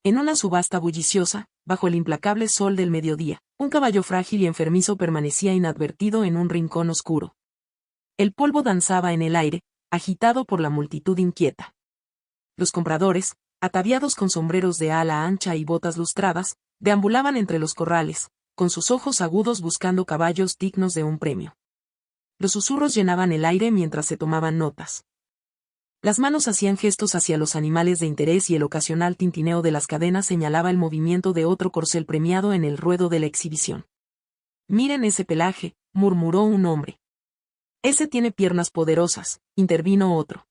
En una subasta bulliciosa, bajo el implacable sol del mediodía, un caballo frágil y enfermizo permanecía inadvertido en un rincón oscuro. El polvo danzaba en el aire, agitado por la multitud inquieta. Los compradores, ataviados con sombreros de ala ancha y botas lustradas, deambulaban entre los corrales, con sus ojos agudos buscando caballos dignos de un premio. Los susurros llenaban el aire mientras se tomaban notas. Las manos hacían gestos hacia los animales de interés y el ocasional tintineo de las cadenas señalaba el movimiento de otro corcel premiado en el ruedo de la exhibición. «Miren ese pelaje», murmuró un hombre. «Ese tiene piernas poderosas», intervino otro.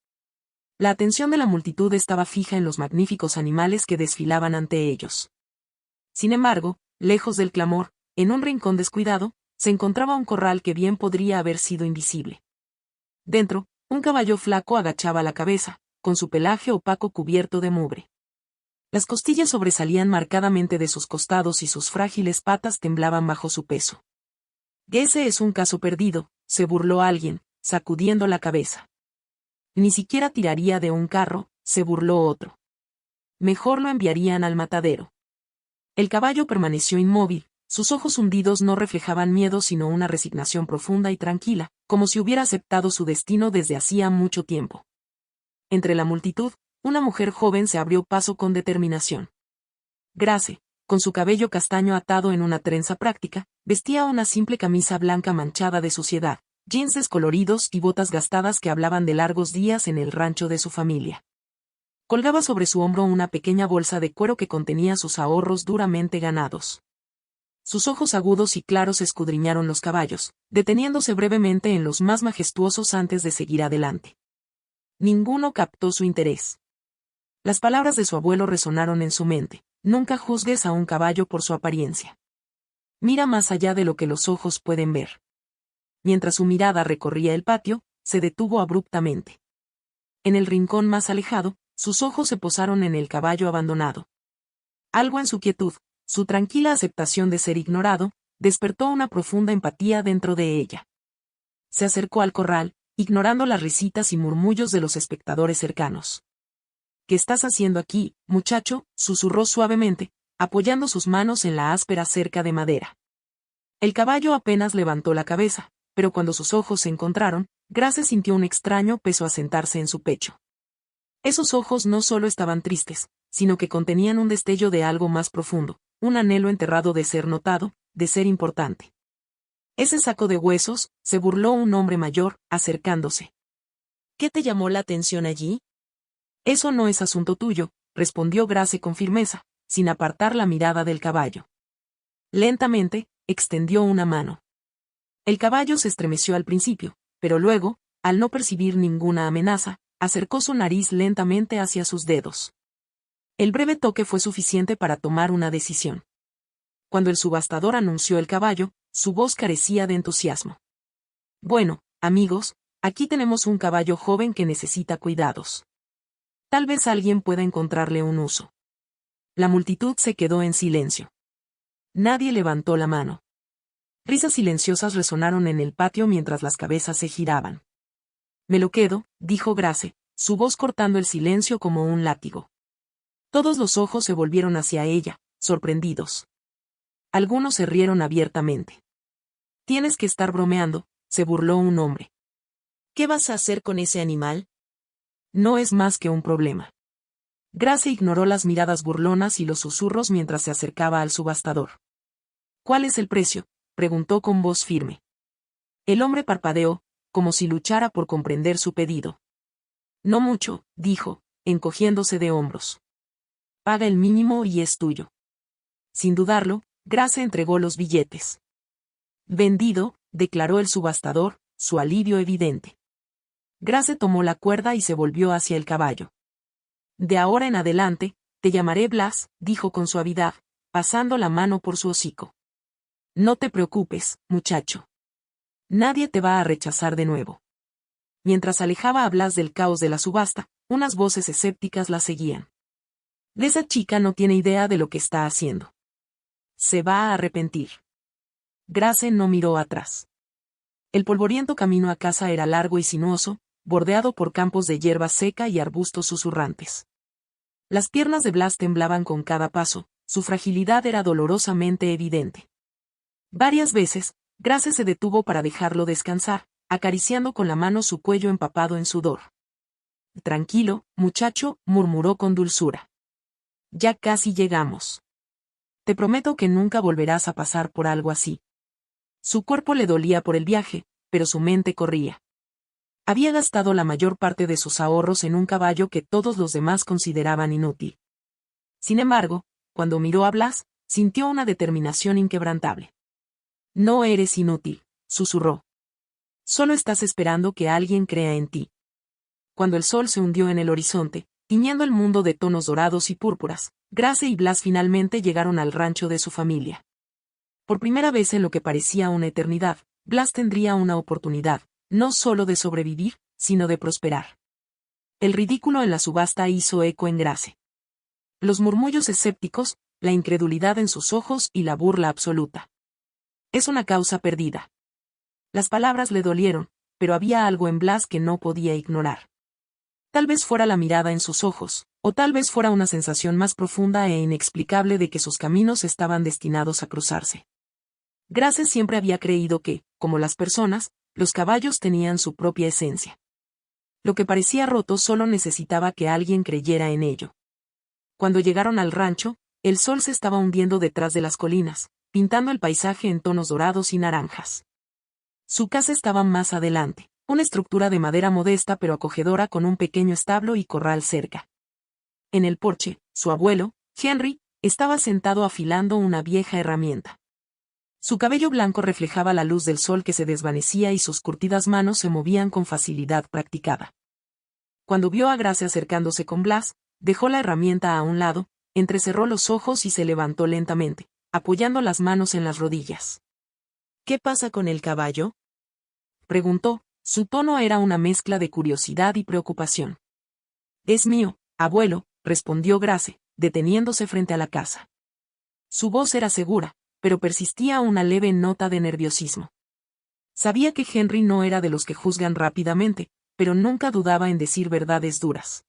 La atención de la multitud estaba fija en los magníficos animales que desfilaban ante ellos. Sin embargo, lejos del clamor, en un rincón descuidado, se encontraba un corral que bien podría haber sido invisible. Dentro, un caballo flaco agachaba la cabeza, con su pelaje opaco cubierto de mugre. Las costillas sobresalían marcadamente de sus costados y sus frágiles patas temblaban bajo su peso. «Ese es un caso perdido», se burló alguien, sacudiendo la cabeza. «Ni siquiera tiraría de un carro», se burló otro. «Mejor lo enviarían al matadero». El caballo permaneció inmóvil, sus ojos hundidos no reflejaban miedo sino una resignación profunda y tranquila, como si hubiera aceptado su destino desde hacía mucho tiempo. Entre la multitud, una mujer joven se abrió paso con determinación. Grace, con su cabello castaño atado en una trenza práctica, vestía una simple camisa blanca manchada de suciedad, jeans descoloridos y botas gastadas que hablaban de largos días en el rancho de su familia. Colgaba sobre su hombro una pequeña bolsa de cuero que contenía sus ahorros duramente ganados. Sus ojos agudos y claros escudriñaron los caballos, deteniéndose brevemente en los más majestuosos antes de seguir adelante. Ninguno captó su interés. Las palabras de su abuelo resonaron en su mente: nunca juzgues a un caballo por su apariencia. Mira más allá de lo que los ojos pueden ver. Mientras su mirada recorría el patio, se detuvo abruptamente. En el rincón más alejado, sus ojos se posaron en el caballo abandonado. Algo en su quietud, su tranquila aceptación de ser ignorado, despertó una profunda empatía dentro de ella. Se acercó al corral, ignorando las risitas y murmullos de los espectadores cercanos. «¿Qué estás haciendo aquí, muchacho?», susurró suavemente, apoyando sus manos en la áspera cerca de madera. El caballo apenas levantó la cabeza, pero cuando sus ojos se encontraron, Grace sintió un extraño peso asentarse en su pecho. Esos ojos no solo estaban tristes, sino que contenían un destello de algo más profundo, un anhelo enterrado de ser notado, de ser importante. «Ese saco de huesos», se burló un hombre mayor, acercándose. «¿Qué te llamó la atención allí?» «Eso no es asunto tuyo», respondió Grace con firmeza, sin apartar la mirada del caballo. Lentamente, extendió una mano. El caballo se estremeció al principio, pero luego, al no percibir ninguna amenaza, acercó su nariz lentamente hacia sus dedos. El breve toque fue suficiente para tomar una decisión. Cuando el subastador anunció el caballo, su voz carecía de entusiasmo. «Bueno, amigos, aquí tenemos un caballo joven que necesita cuidados. Tal vez alguien pueda encontrarle un uso». La multitud se quedó en silencio. Nadie levantó la mano. Risas silenciosas resonaron en el patio mientras las cabezas se giraban. «Me lo quedo», dijo Grace, su voz cortando el silencio como un látigo. Todos los ojos se volvieron hacia ella, sorprendidos. Algunos se rieron abiertamente. «Tienes que estar bromeando», se burló un hombre. «¿Qué vas a hacer con ese animal?» «No es más que un problema». Grace ignoró las miradas burlonas y los susurros mientras se acercaba al subastador. «¿Cuál es el precio?», preguntó con voz firme. El hombre parpadeó, como si luchara por comprender su pedido. «No mucho», dijo, encogiéndose de hombros. «Paga el mínimo y es tuyo». Sin dudarlo, Grace entregó los billetes. «Vendido», declaró el subastador, su alivio evidente. Grace tomó la cuerda y se volvió hacia el caballo. «De ahora en adelante, te llamaré Blas», dijo con suavidad, pasando la mano por su hocico. «No te preocupes, muchacho. Nadie te va a rechazar de nuevo». Mientras alejaba a Blas del caos de la subasta, unas voces escépticas la seguían. «Esa chica no tiene idea de lo que está haciendo. Se va a arrepentir». Grace no miró atrás. El polvoriento camino a casa era largo y sinuoso, bordeado por campos de hierba seca y arbustos susurrantes. Las piernas de Blas temblaban con cada paso, su fragilidad era dolorosamente evidente. Varias veces, Grace se detuvo para dejarlo descansar, acariciando con la mano su cuello empapado en sudor. «Tranquilo, muchacho», murmuró con dulzura. «Ya casi llegamos. Te prometo que nunca volverás a pasar por algo así». Su cuerpo le dolía por el viaje, pero su mente corría. Había gastado la mayor parte de sus ahorros en un caballo que todos los demás consideraban inútil. Sin embargo, cuando miró a Blas, sintió una determinación inquebrantable. «No eres inútil», susurró. «Solo estás esperando que alguien crea en ti». Cuando el sol se hundió en el horizonte, tiñendo el mundo de tonos dorados y púrpuras, Grace y Blas finalmente llegaron al rancho de su familia. Por primera vez en lo que parecía una eternidad, Blas tendría una oportunidad, no solo de sobrevivir, sino de prosperar. El ridículo en la subasta hizo eco en Grace. Los murmullos escépticos, la incredulidad en sus ojos y la burla absoluta. «Es una causa perdida». Las palabras le dolieron, pero había algo en Blas que no podía ignorar. Tal vez fuera la mirada en sus ojos, o tal vez fuera una sensación más profunda e inexplicable de que sus caminos estaban destinados a cruzarse. Grace siempre había creído que, como las personas, los caballos tenían su propia esencia. Lo que parecía roto solo necesitaba que alguien creyera en ello. Cuando llegaron al rancho, el sol se estaba hundiendo detrás de las colinas, pintando el paisaje en tonos dorados y naranjas. Su casa estaba más adelante, una estructura de madera modesta pero acogedora con un pequeño establo y corral cerca. En el porche, su abuelo, Henry, estaba sentado afilando una vieja herramienta. Su cabello blanco reflejaba la luz del sol que se desvanecía y sus curtidas manos se movían con facilidad practicada. Cuando vio a Grace acercándose con Blas, dejó la herramienta a un lado, entrecerró los ojos y se levantó lentamente, apoyando las manos en las rodillas. «¿Qué pasa con el caballo?», preguntó, su tono era una mezcla de curiosidad y preocupación. «Es mío, abuelo», respondió Grace, deteniéndose frente a la casa. Su voz era segura, pero persistía una leve nota de nerviosismo. Sabía que Henry no era de los que juzgan rápidamente, pero nunca dudaba en decir verdades duras.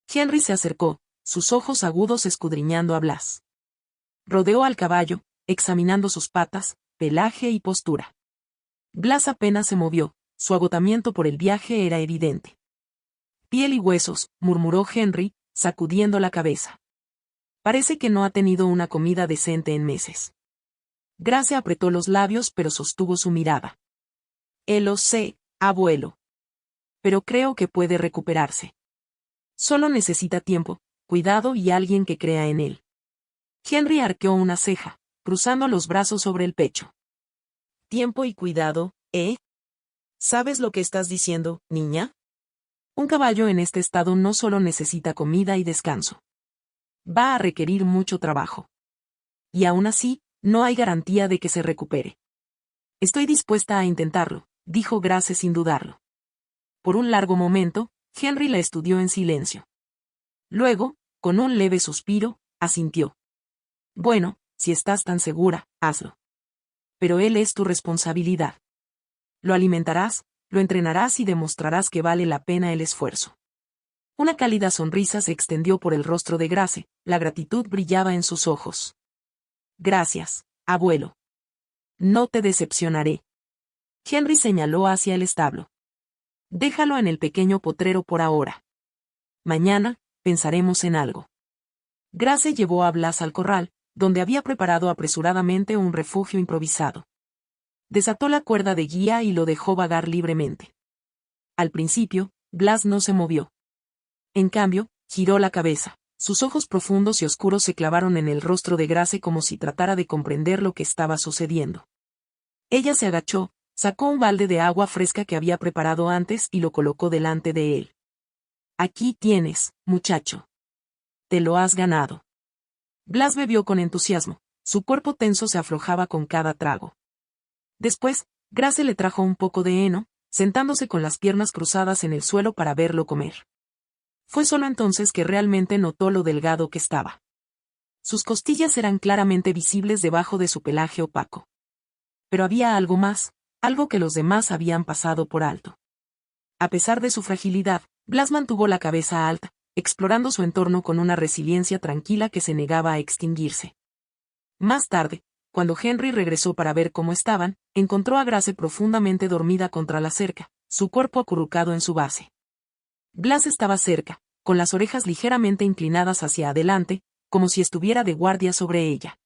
Henry se acercó, sus ojos agudos escudriñando a Blas. Rodeó al caballo, examinando sus patas, pelaje y postura. Blas apenas se movió, su agotamiento por el viaje era evidente. «Piel y huesos», murmuró Henry, sacudiendo la cabeza. «Parece que no ha tenido una comida decente en meses». Grace apretó los labios pero sostuvo su mirada. «Lo sé, abuelo. Pero creo que puede recuperarse. Solo necesita tiempo, cuidado y alguien que crea en él». Henry arqueó una ceja, cruzando los brazos sobre el pecho. «Tiempo y cuidado, ¿eh? ¿Sabes lo que estás diciendo, niña? Un caballo en este estado no solo necesita comida y descanso. Va a requerir mucho trabajo. Y aún así, no hay garantía de que se recupere». «Estoy dispuesta a intentarlo», dijo Grace sin dudarlo. Por un largo momento, Henry la estudió en silencio. Luego, con un leve suspiro, asintió. «Bueno, si estás tan segura, hazlo. Pero él es tu responsabilidad. Lo alimentarás, lo entrenarás y demostrarás que vale la pena el esfuerzo». Una cálida sonrisa se extendió por el rostro de Grace, la gratitud brillaba en sus ojos. «Gracias, abuelo. No te decepcionaré». Henry señaló hacia el establo. «Déjalo en el pequeño potrero por ahora. Mañana, pensaremos en algo». Grace llevó a Blas al corral, donde había preparado apresuradamente un refugio improvisado. Desató la cuerda de guía y lo dejó vagar libremente. Al principio, Blas no se movió. En cambio, giró la cabeza. Sus ojos profundos y oscuros se clavaron en el rostro de Grace como si tratara de comprender lo que estaba sucediendo. Ella se agachó, sacó un balde de agua fresca que había preparado antes y lo colocó delante de él. «Aquí tienes, muchacho. Te lo has ganado». Blas bebió con entusiasmo, su cuerpo tenso se aflojaba con cada trago. Después, Grace le trajo un poco de heno, sentándose con las piernas cruzadas en el suelo para verlo comer. Fue solo entonces que realmente notó lo delgado que estaba. Sus costillas eran claramente visibles debajo de su pelaje opaco. Pero había algo más, algo que los demás habían pasado por alto. A pesar de su fragilidad, Blas mantuvo la cabeza alta, explorando su entorno con una resiliencia tranquila que se negaba a extinguirse. Más tarde, cuando Henry regresó para ver cómo estaban, encontró a Grace profundamente dormida contra la cerca, su cuerpo acurrucado en su base. Blas estaba cerca, con las orejas ligeramente inclinadas hacia adelante, como si estuviera de guardia sobre ella.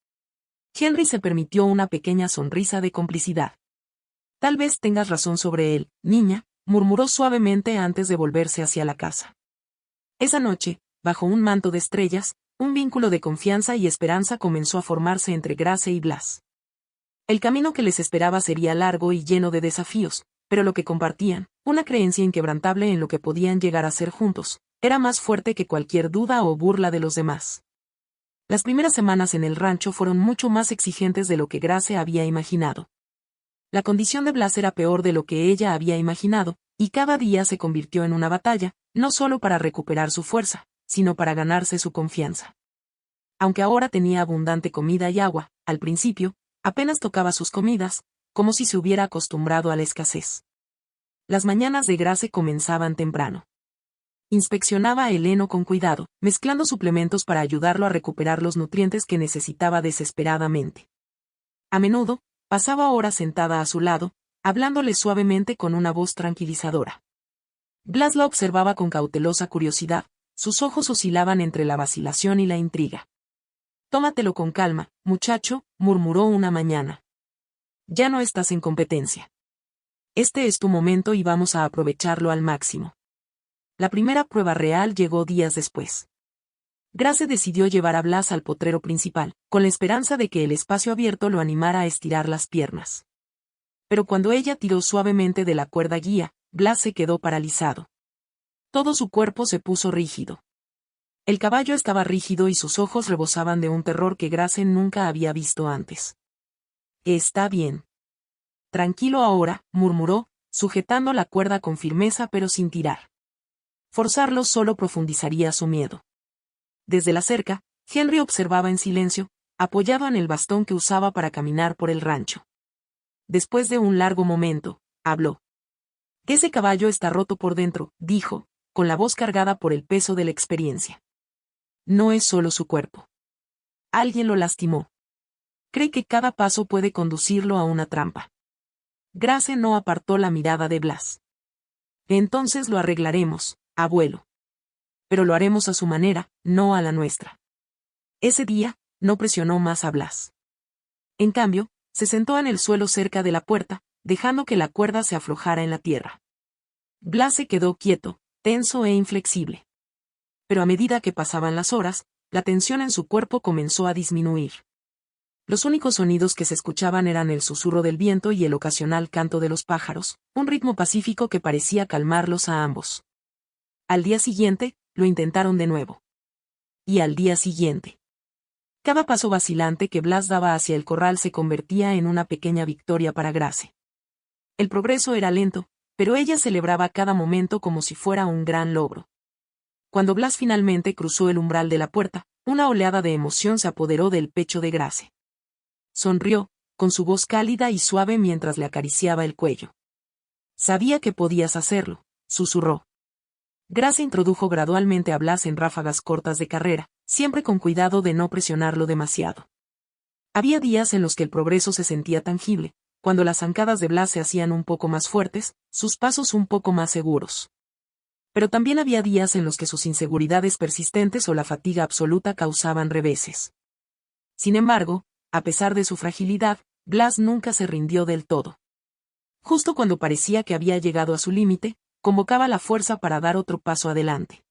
Henry se permitió una pequeña sonrisa de complicidad. Tal vez tengas razón sobre él, niña, murmuró suavemente antes de volverse hacia la casa. Esa noche, bajo un manto de estrellas, un vínculo de confianza y esperanza comenzó a formarse entre Grace y Blas. El camino que les esperaba sería largo y lleno de desafíos, pero lo que compartían, una creencia inquebrantable en lo que podían llegar a ser juntos, era más fuerte que cualquier duda o burla de los demás. Las primeras semanas en el rancho fueron mucho más exigentes de lo que Grace había imaginado. La condición de Blas era peor de lo que ella había imaginado, y cada día se convirtió en una batalla, no solo para recuperar su fuerza, sino para ganarse su confianza. Aunque ahora tenía abundante comida y agua, al principio, apenas tocaba sus comidas, como si se hubiera acostumbrado a la escasez. Las mañanas de Grace comenzaban temprano. Inspeccionaba el heno con cuidado, mezclando suplementos para ayudarlo a recuperar los nutrientes que necesitaba desesperadamente. A menudo, pasaba horas sentada a su lado, hablándole suavemente con una voz tranquilizadora. Blas la observaba con cautelosa curiosidad, sus ojos oscilaban entre la vacilación y la intriga. «Tómatelo con calma, muchacho», murmuró una mañana. «Ya no estás en competencia. Este es tu momento y vamos a aprovecharlo al máximo». La primera prueba real llegó días después. Grace decidió llevar a Blas al potrero principal, con la esperanza de que el espacio abierto lo animara a estirar las piernas. Pero cuando ella tiró suavemente de la cuerda guía, Blas se quedó paralizado. Todo su cuerpo se puso rígido. El caballo estaba rígido y sus ojos rebosaban de un terror que Grace nunca había visto antes. «Está bien. Tranquilo ahora», murmuró, sujetando la cuerda con firmeza pero sin tirar. Forzarlo solo profundizaría su miedo. Desde la cerca, Henry observaba en silencio, apoyado en el bastón que usaba para caminar por el rancho. Después de un largo momento, habló. «Ese caballo está roto por dentro», dijo, con la voz cargada por el peso de la experiencia. «No es solo su cuerpo. Alguien lo lastimó. Cree que cada paso puede conducirlo a una trampa». Grace no apartó la mirada de Blas. «Entonces lo arreglaremos, abuelo. Pero lo haremos a su manera, no a la nuestra». Ese día, no presionó más a Blas. En cambio, se sentó en el suelo cerca de la puerta, dejando que la cuerda se aflojara en la tierra. Blas se quedó quieto, tenso e inflexible. Pero a medida que pasaban las horas, la tensión en su cuerpo comenzó a disminuir. Los únicos sonidos que se escuchaban eran el susurro del viento y el ocasional canto de los pájaros, un ritmo pacífico que parecía calmarlos a ambos. Al día siguiente, lo intentaron de nuevo. Y al día siguiente. Cada paso vacilante que Blas daba hacia el corral se convertía en una pequeña victoria para Grace. El progreso era lento, pero ella celebraba cada momento como si fuera un gran logro. Cuando Blas finalmente cruzó el umbral de la puerta, una oleada de emoción se apoderó del pecho de Grace. Sonrió, con su voz cálida y suave mientras le acariciaba el cuello. «Sabía que podías hacerlo», susurró. Grace introdujo gradualmente a Blas en ráfagas cortas de carrera, siempre con cuidado de no presionarlo demasiado. Había días en los que el progreso se sentía tangible, cuando las zancadas de Blas se hacían un poco más fuertes, sus pasos un poco más seguros. Pero también había días en los que sus inseguridades persistentes o la fatiga absoluta causaban reveses. Sin embargo, a pesar de su fragilidad, Blas nunca se rindió del todo. Justo cuando parecía que había llegado a su límite, convocaba la fuerza para dar otro paso adelante.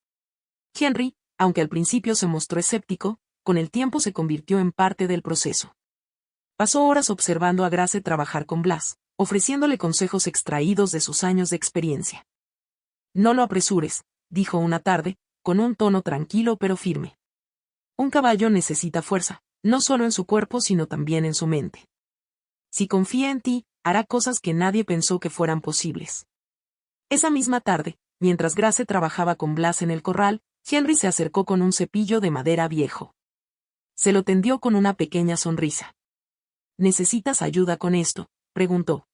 Henry, aunque al principio se mostró escéptico, con el tiempo se convirtió en parte del proceso. Pasó horas observando a Grace trabajar con Blas, ofreciéndole consejos extraídos de sus años de experiencia. «No lo apresures», dijo una tarde, con un tono tranquilo pero firme. «Un caballo necesita fuerza, no solo en su cuerpo sino también en su mente. Si confía en ti, hará cosas que nadie pensó que fueran posibles». Esa misma tarde, mientras Grace trabajaba con Blas en el corral, Henry se acercó con un cepillo de madera viejo. Se lo tendió con una pequeña sonrisa. «¿Necesitas ayuda con esto?», preguntó.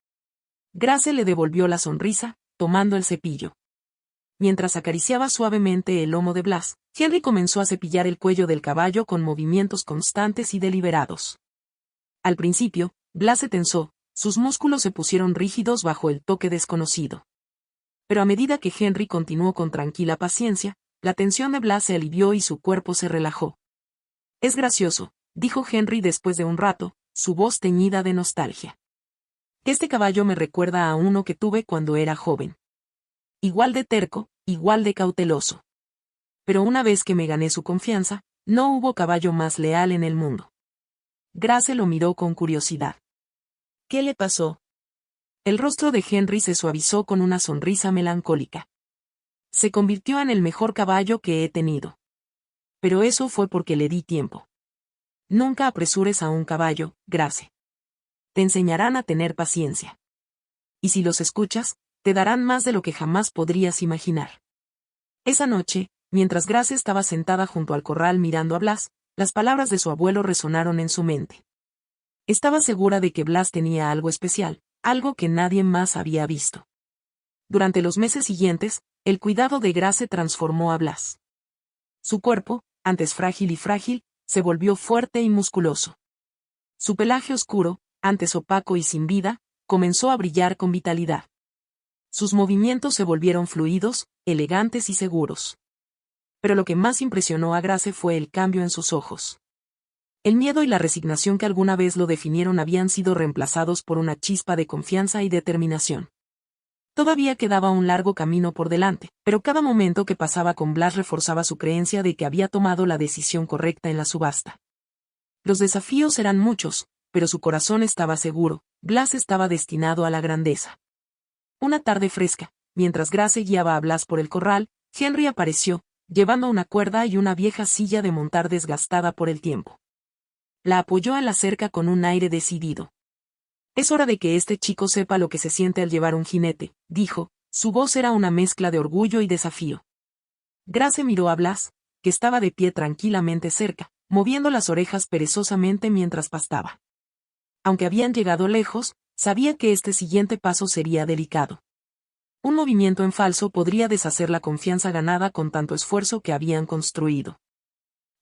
Grace le devolvió la sonrisa, tomando el cepillo. mientras acariciaba suavemente el lomo de Blas, Henry comenzó a cepillar el cuello del caballo con movimientos constantes y deliberados. Al principio, Blas se tensó, sus músculos se pusieron rígidos bajo el toque desconocido. Pero a medida que Henry continuó con tranquila paciencia, la tensión de Blas se alivió y su cuerpo se relajó. «Es gracioso», dijo Henry después de un rato, su voz teñida de nostalgia. «Este caballo me recuerda a uno que tuve cuando era joven. Igual de terco, igual de cauteloso. Pero una vez que me gané su confianza, no hubo caballo más leal en el mundo». Grace lo miró con curiosidad. «¿Qué le pasó?». El rostro de Henry se suavizó con una sonrisa melancólica. «Se convirtió en el mejor caballo que he tenido. Pero eso fue porque le di tiempo. Nunca apresures a un caballo, Grace. Te enseñarán a tener paciencia. Y si los escuchas, te darán más de lo que jamás podrías imaginar». Esa noche, mientras Grace estaba sentada junto al corral mirando a Blas, las palabras de su abuelo resonaron en su mente. Estaba segura de que Blas tenía algo especial, algo que nadie más había visto. Durante los meses siguientes, el cuidado de Grace transformó a Blas. Su cuerpo, antes frágil, se volvió fuerte y musculoso. Su pelaje oscuro, antes opaco y sin vida, comenzó a brillar con vitalidad. Sus movimientos se volvieron fluidos, elegantes y seguros. Pero lo que más impresionó a Grace fue el cambio en sus ojos. El miedo y la resignación que alguna vez lo definieron habían sido reemplazados por una chispa de confianza y determinación. Todavía quedaba un largo camino por delante, pero cada momento que pasaba con Blas reforzaba su creencia de que había tomado la decisión correcta en la subasta. Los desafíos eran muchos, pero su corazón estaba seguro, Blas estaba destinado a la grandeza. Una tarde fresca, mientras Grace guiaba a Blas por el corral, Henry apareció, llevando una cuerda y una vieja silla de montar desgastada por el tiempo. La apoyó en la cerca con un aire decidido. «Es hora de que este chico sepa lo que se siente al llevar un jinete», dijo, su voz era una mezcla de orgullo y desafío. Grace miró a Blas, que estaba de pie tranquilamente cerca, moviendo las orejas perezosamente mientras pastaba. Aunque habían llegado lejos, sabía que este siguiente paso sería delicado. Un movimiento en falso podría deshacer la confianza ganada con tanto esfuerzo que habían construido.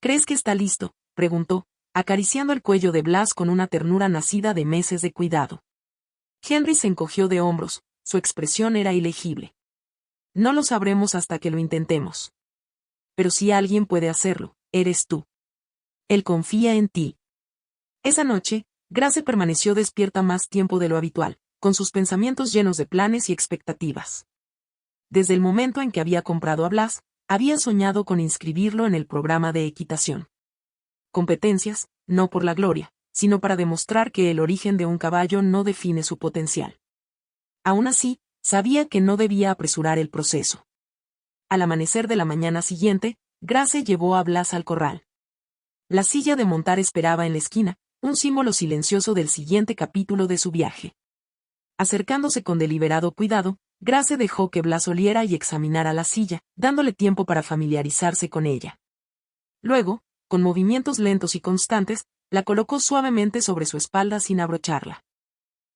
«¿Crees que está listo?», preguntó, acariciando el cuello de Blas con una ternura nacida de meses de cuidado. Henry se encogió de hombros, su expresión era ilegible. «No lo sabremos hasta que lo intentemos. Pero si alguien puede hacerlo, eres tú. Él confía en ti». Esa noche, Grace permaneció despierta más tiempo de lo habitual, con sus pensamientos llenos de planes y expectativas. Desde el momento en que había comprado a Blas, había soñado con inscribirlo en el programa de equitación. Competencias, no por la gloria, sino para demostrar que el origen de un caballo no define su potencial. Aún así, sabía que no debía apresurar el proceso. Al amanecer de la mañana siguiente, Grace llevó a Blas al corral. La silla de montar esperaba en la esquina, un símbolo silencioso del siguiente capítulo de su viaje. Acercándose con deliberado cuidado, Grace dejó que Blas oliera y examinara la silla, dándole tiempo para familiarizarse con ella. Luego, con movimientos lentos y constantes, la colocó suavemente sobre su espalda sin abrocharla.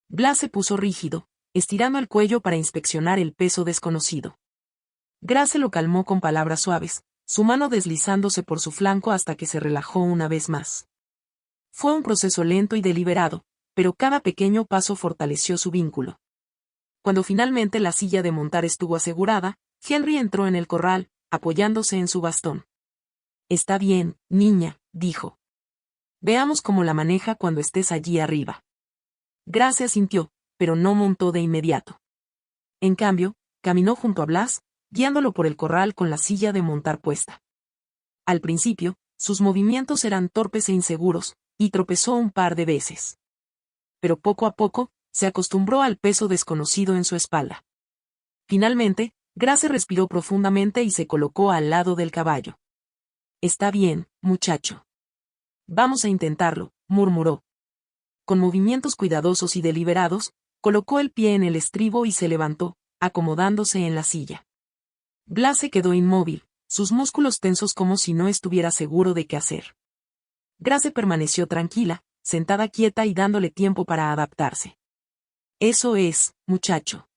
Blas se puso rígido, estirando el cuello para inspeccionar el peso desconocido. Grace lo calmó con palabras suaves, su mano deslizándose por su flanco hasta que se relajó una vez más. Fue un proceso lento y deliberado, pero cada pequeño paso fortaleció su vínculo. Cuando finalmente la silla de montar estuvo asegurada, Henry entró en el corral, apoyándose en su bastón. «Está bien, niña», dijo. «Veamos cómo la maneja cuando estés allí arriba». Grace asintió, pero no montó de inmediato. En cambio, caminó junto a Blas, guiándolo por el corral con la silla de montar puesta. Al principio, sus movimientos eran torpes e inseguros, y tropezó un par de veces. Pero poco a poco, se acostumbró al peso desconocido en su espalda. Finalmente, Grace respiró profundamente y se colocó al lado del caballo. «Está bien, muchacho. Vamos a intentarlo», murmuró. Con movimientos cuidadosos y deliberados, colocó el pie en el estribo y se levantó, acomodándose en la silla. Blas se quedó inmóvil, sus músculos tensos como si no estuviera seguro de qué hacer. Grace permaneció tranquila, sentada quieta y dándole tiempo para adaptarse. «Eso es, muchacho.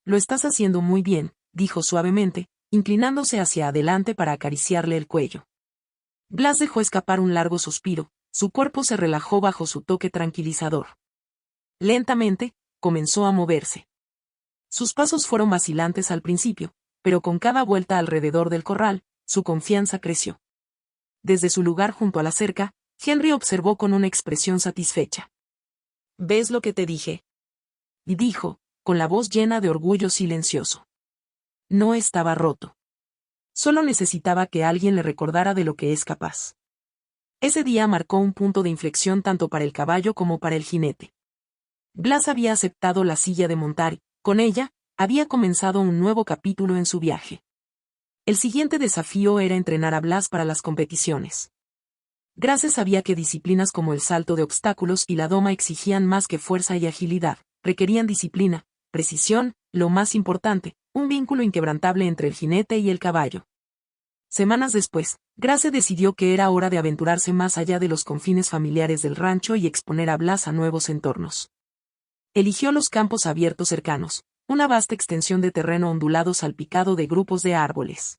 Lo estás haciendo muy bien», dijo suavemente, inclinándose hacia adelante para acariciarle el cuello. Blas dejó escapar un largo suspiro, su cuerpo se relajó bajo su toque tranquilizador. Lentamente, comenzó a moverse. Sus pasos fueron vacilantes al principio, pero con cada vuelta alrededor del corral, su confianza creció. Desde su lugar junto a la cerca, Henry observó con una expresión satisfecha. ¿Ves lo que te dije? Y dijo, con la voz llena de orgullo silencioso. No estaba roto. Solo necesitaba que alguien le recordara de lo que es capaz. Ese día marcó un punto de inflexión tanto para el caballo como para el jinete. Blas había aceptado la silla de montar y, con ella, había comenzado un nuevo capítulo en su viaje. El siguiente desafío era entrenar a Blas para las competiciones. Grace sabía que disciplinas como el salto de obstáculos y la doma exigían más que fuerza y agilidad, requerían disciplina, precisión, lo más importante, un vínculo inquebrantable entre el jinete y el caballo. Semanas después, Grace decidió que era hora de aventurarse más allá de los confines familiares del rancho y exponer a Blas a nuevos entornos. Eligió los campos abiertos cercanos, una vasta extensión de terreno ondulado salpicado de grupos de árboles.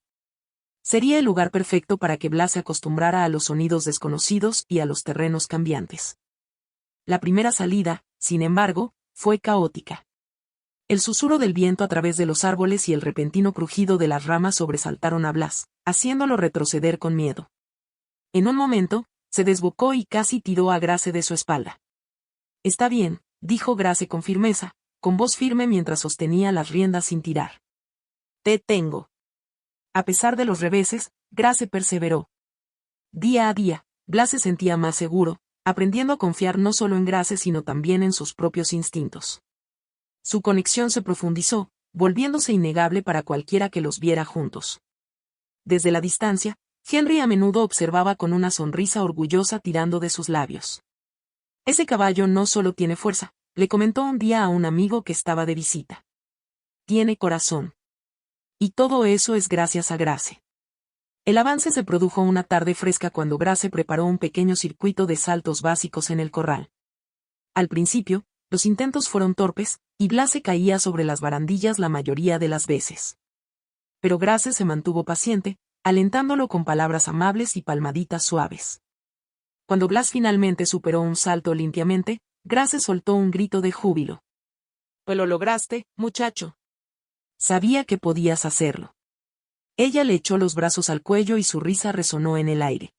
Sería el lugar perfecto para que Blas se acostumbrara a los sonidos desconocidos y a los terrenos cambiantes. La primera salida, sin embargo, fue caótica. El susurro del viento a través de los árboles y el repentino crujido de las ramas sobresaltaron a Blas, haciéndolo retroceder con miedo. En un momento, se desbocó y casi tiró a Grace de su espalda. «Está bien», dijo Grace con firmeza, con voz firme mientras sostenía las riendas sin tirar. «Te tengo». A pesar de los reveses, Grace perseveró. Día a día, Blas se sentía más seguro, aprendiendo a confiar no solo en Grace sino también en sus propios instintos. Su conexión se profundizó, volviéndose innegable para cualquiera que los viera juntos. Desde la distancia, Henry a menudo observaba con una sonrisa orgullosa tirando de sus labios. «Ese caballo no solo tiene fuerza», le comentó un día a un amigo que estaba de visita. «Tiene corazón. Y todo eso es gracias a Grace». El avance se produjo una tarde fresca cuando Grace preparó un pequeño circuito de saltos básicos en el corral. Al principio, los intentos fueron torpes, y Blas se caía sobre las barandillas la mayoría de las veces. Pero Grace se mantuvo paciente, alentándolo con palabras amables y palmaditas suaves. Cuando Blas finalmente superó un salto limpiamente, Grace soltó un grito de júbilo. «Pues lo lograste, muchacho». «Sabía que podías hacerlo». Ella le echó los brazos al cuello y su risa resonó en el aire.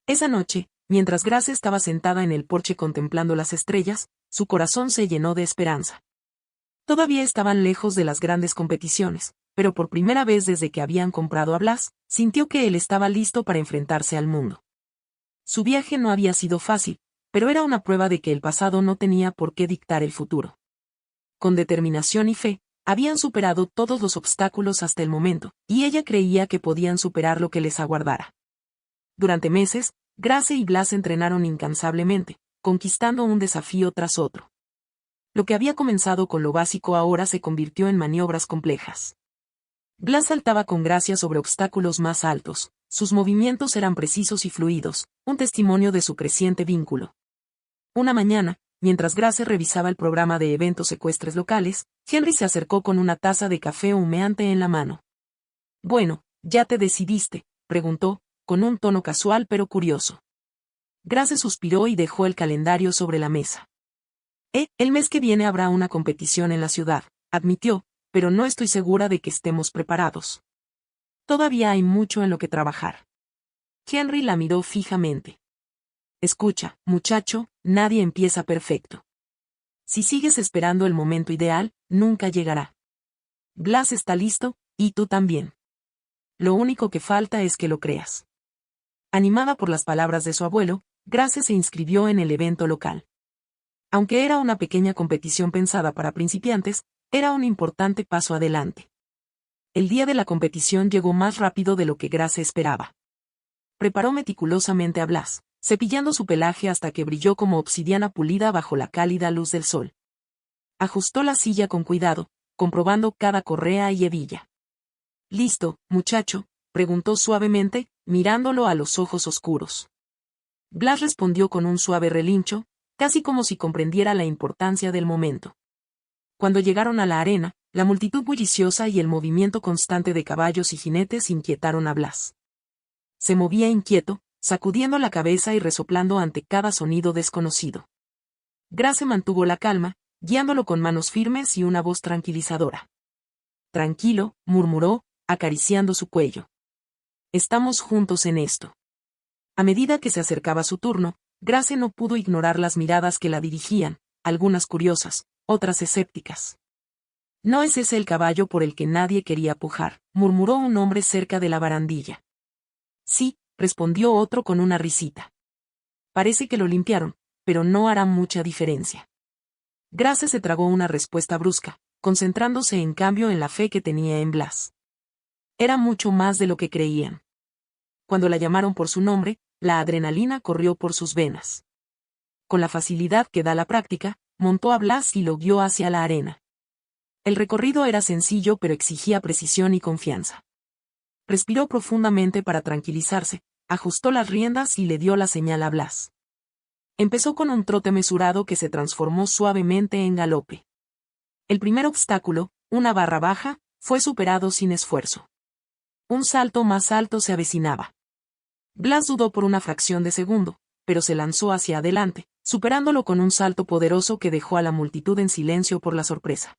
Esa noche, mientras Grace estaba sentada en el porche contemplando las estrellas, su corazón se llenó de esperanza. Todavía estaban lejos de las grandes competiciones, pero por primera vez desde que habían comprado a Blas, sintió que él estaba listo para enfrentarse al mundo. Su viaje no había sido fácil, pero era una prueba de que el pasado no tenía por qué dictar el futuro. Con determinación y fe, habían superado todos los obstáculos hasta el momento, y ella creía que podían superar lo que les aguardara. Durante meses, Grace y Blas entrenaron incansablemente, conquistando un desafío tras otro. Lo que había comenzado con lo básico ahora se convirtió en maniobras complejas. Blas saltaba con gracia sobre obstáculos más altos, sus movimientos eran precisos y fluidos, un testimonio de su creciente vínculo. Una mañana, mientras Grace revisaba el programa de eventos ecuestres locales, Henry se acercó con una taza de café humeante en la mano. «Bueno, ¿ya te decidiste?», preguntó, con un tono casual pero curioso. Grace suspiró y dejó el calendario sobre la mesa. El mes que viene habrá una competición en la ciudad», admitió, «pero no estoy segura de que estemos preparados. Todavía hay mucho en lo que trabajar». Henry la miró fijamente. «Escucha, muchacho, nadie empieza perfecto. Si sigues esperando el momento ideal, nunca llegará. Blas está listo, y tú también. Lo único que falta es que lo creas». Animada por las palabras de su abuelo, Grace se inscribió en el evento local. Aunque era una pequeña competición pensada para principiantes, era un importante paso adelante. El día de la competición llegó más rápido de lo que Grace esperaba. Preparó meticulosamente a Blas, cepillando su pelaje hasta que brilló como obsidiana pulida bajo la cálida luz del sol. Ajustó la silla con cuidado, comprobando cada correa y hebilla. «¿Listo, muchacho?», preguntó suavemente, mirándolo a los ojos oscuros. Blas respondió con un suave relincho, casi como si comprendiera la importancia del momento. Cuando llegaron a la arena, La multitud bulliciosa y el movimiento constante de caballos y jinetes inquietaron a Blas. Se movía inquieto, sacudiendo la cabeza y resoplando ante cada sonido desconocido. Grace mantuvo la calma, guiándolo con manos firmes y una voz tranquilizadora. Tranquilo, murmuró, acariciando su cuello. Estamos juntos en esto. A medida que se acercaba su turno, Grace no pudo ignorar las miradas que la dirigían, algunas curiosas, otras escépticas. No es ese el caballo por el que nadie quería pujar, murmuró un hombre cerca de la barandilla. Sí, respondió otro con una risita. Parece que lo limpiaron, pero no hará mucha diferencia. Grace se tragó una respuesta brusca, concentrándose en cambio en la fe que tenía en Blas. Era mucho más de lo que creían. Cuando la llamaron por su nombre, la adrenalina corrió por sus venas. Con la facilidad que da la práctica, montó a Blas y lo guió hacia la arena. El recorrido era sencillo pero exigía precisión y confianza. Respiró profundamente para tranquilizarse, ajustó las riendas y le dio la señal a Blas. Empezó con un trote mesurado que se transformó suavemente en galope. El primer obstáculo, una barra baja, fue superado sin esfuerzo. Un salto más alto se avecinaba. Blas dudó por una fracción de segundo, pero se lanzó hacia adelante, superándolo con un salto poderoso que dejó a la multitud en silencio por la sorpresa.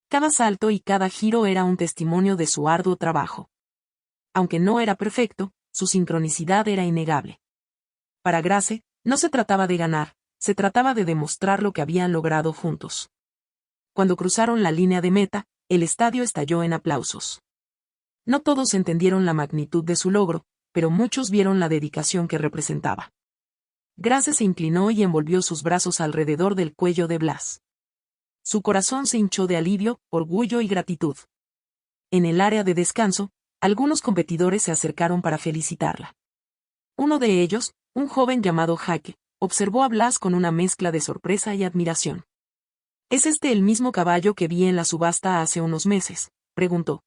Cada salto y cada giro era un testimonio de su arduo trabajo. Aunque no era perfecto, su sincronicidad era innegable. Para Grace, no se trataba de ganar, se trataba de demostrar lo que habían logrado juntos. Cuando cruzaron la línea de meta, el estadio estalló en aplausos. No todos entendieron la magnitud de su logro, pero muchos vieron la dedicación que representaba. Grace se inclinó y envolvió sus brazos alrededor del cuello de Blas. Su corazón se hinchó de alivio, orgullo y gratitud. En el área de descanso, algunos competidores se acercaron para felicitarla. Uno de ellos, un joven llamado Jaque, observó a Blas con una mezcla de sorpresa y admiración. ¿Es este el mismo caballo que vi en la subasta hace unos meses?, preguntó.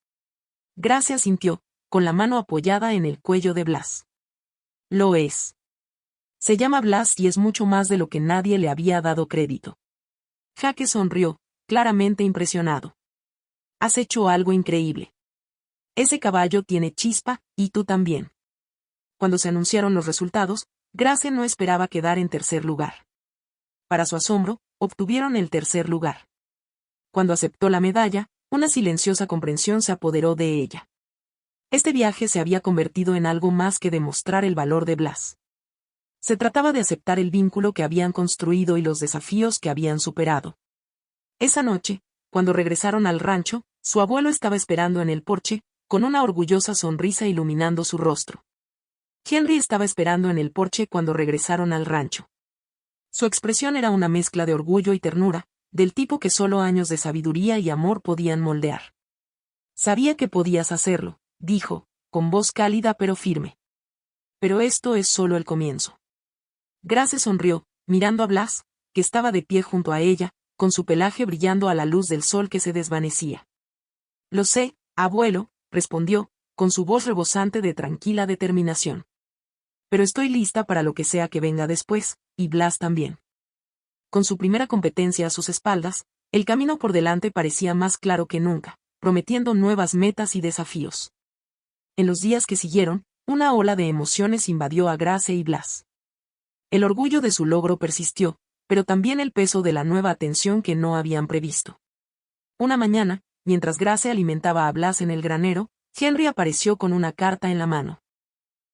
Grace asintió, con la mano apoyada en el cuello de Blas. Lo es. Se llama Blas y es mucho más de lo que nadie le había dado crédito. Jaque sonrió, claramente impresionado. Has hecho algo increíble. Ese caballo tiene chispa, y tú también. Cuando se anunciaron los resultados, Grace no esperaba quedar en tercer lugar. Para su asombro, obtuvieron el tercer lugar. Cuando aceptó la medalla, una silenciosa comprensión se apoderó de ella. Este viaje se había convertido en algo más que demostrar el valor de Blas. Se trataba de aceptar el vínculo que habían construido y los desafíos que habían superado. Esa noche, cuando regresaron al rancho, su abuelo estaba esperando en el porche, con una orgullosa sonrisa iluminando su rostro. Henry estaba esperando en el porche cuando regresaron al rancho. Su expresión era una mezcla de orgullo y ternura, del tipo que solo años de sabiduría y amor podían moldear. Sabía que podías hacerlo, dijo, con voz cálida pero firme. Pero esto es solo el comienzo. Grace sonrió, mirando a Blas, que estaba de pie junto a ella, con su pelaje brillando a la luz del sol que se desvanecía. Lo sé, abuelo, respondió, con su voz rebosante de tranquila determinación. Pero estoy lista para lo que sea que venga después, y Blas también. Con su primera competencia a sus espaldas, el camino por delante parecía más claro que nunca, prometiendo nuevas metas y desafíos. En los días que siguieron, una ola de emociones invadió a Grace y Blas. El orgullo de su logro persistió, pero también el peso de la nueva atención que no habían previsto. Una mañana, mientras Grace alimentaba a Blas en el granero, Henry apareció con una carta en la mano.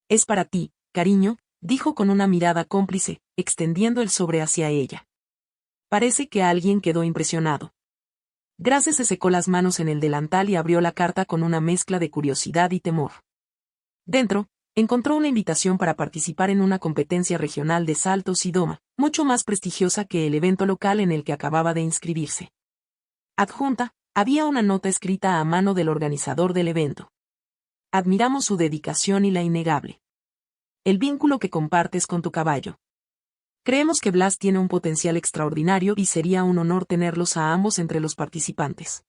Es para ti, cariño, dijo con una mirada cómplice, extendiendo el sobre hacia ella. Parece que alguien quedó impresionado. Grace se secó las manos en el delantal y abrió la carta con una mezcla de curiosidad y temor. Dentro, encontró una invitación para participar en una competencia regional de saltos y doma, mucho más prestigiosa que el evento local en el que acababa de inscribirse. Adjunta, había una nota escrita a mano del organizador del evento. Admiramos su dedicación y la innegable. El vínculo que compartes con tu caballo. Creemos que Blas tiene un potencial extraordinario y sería un honor tenerlos a ambos entre los participantes.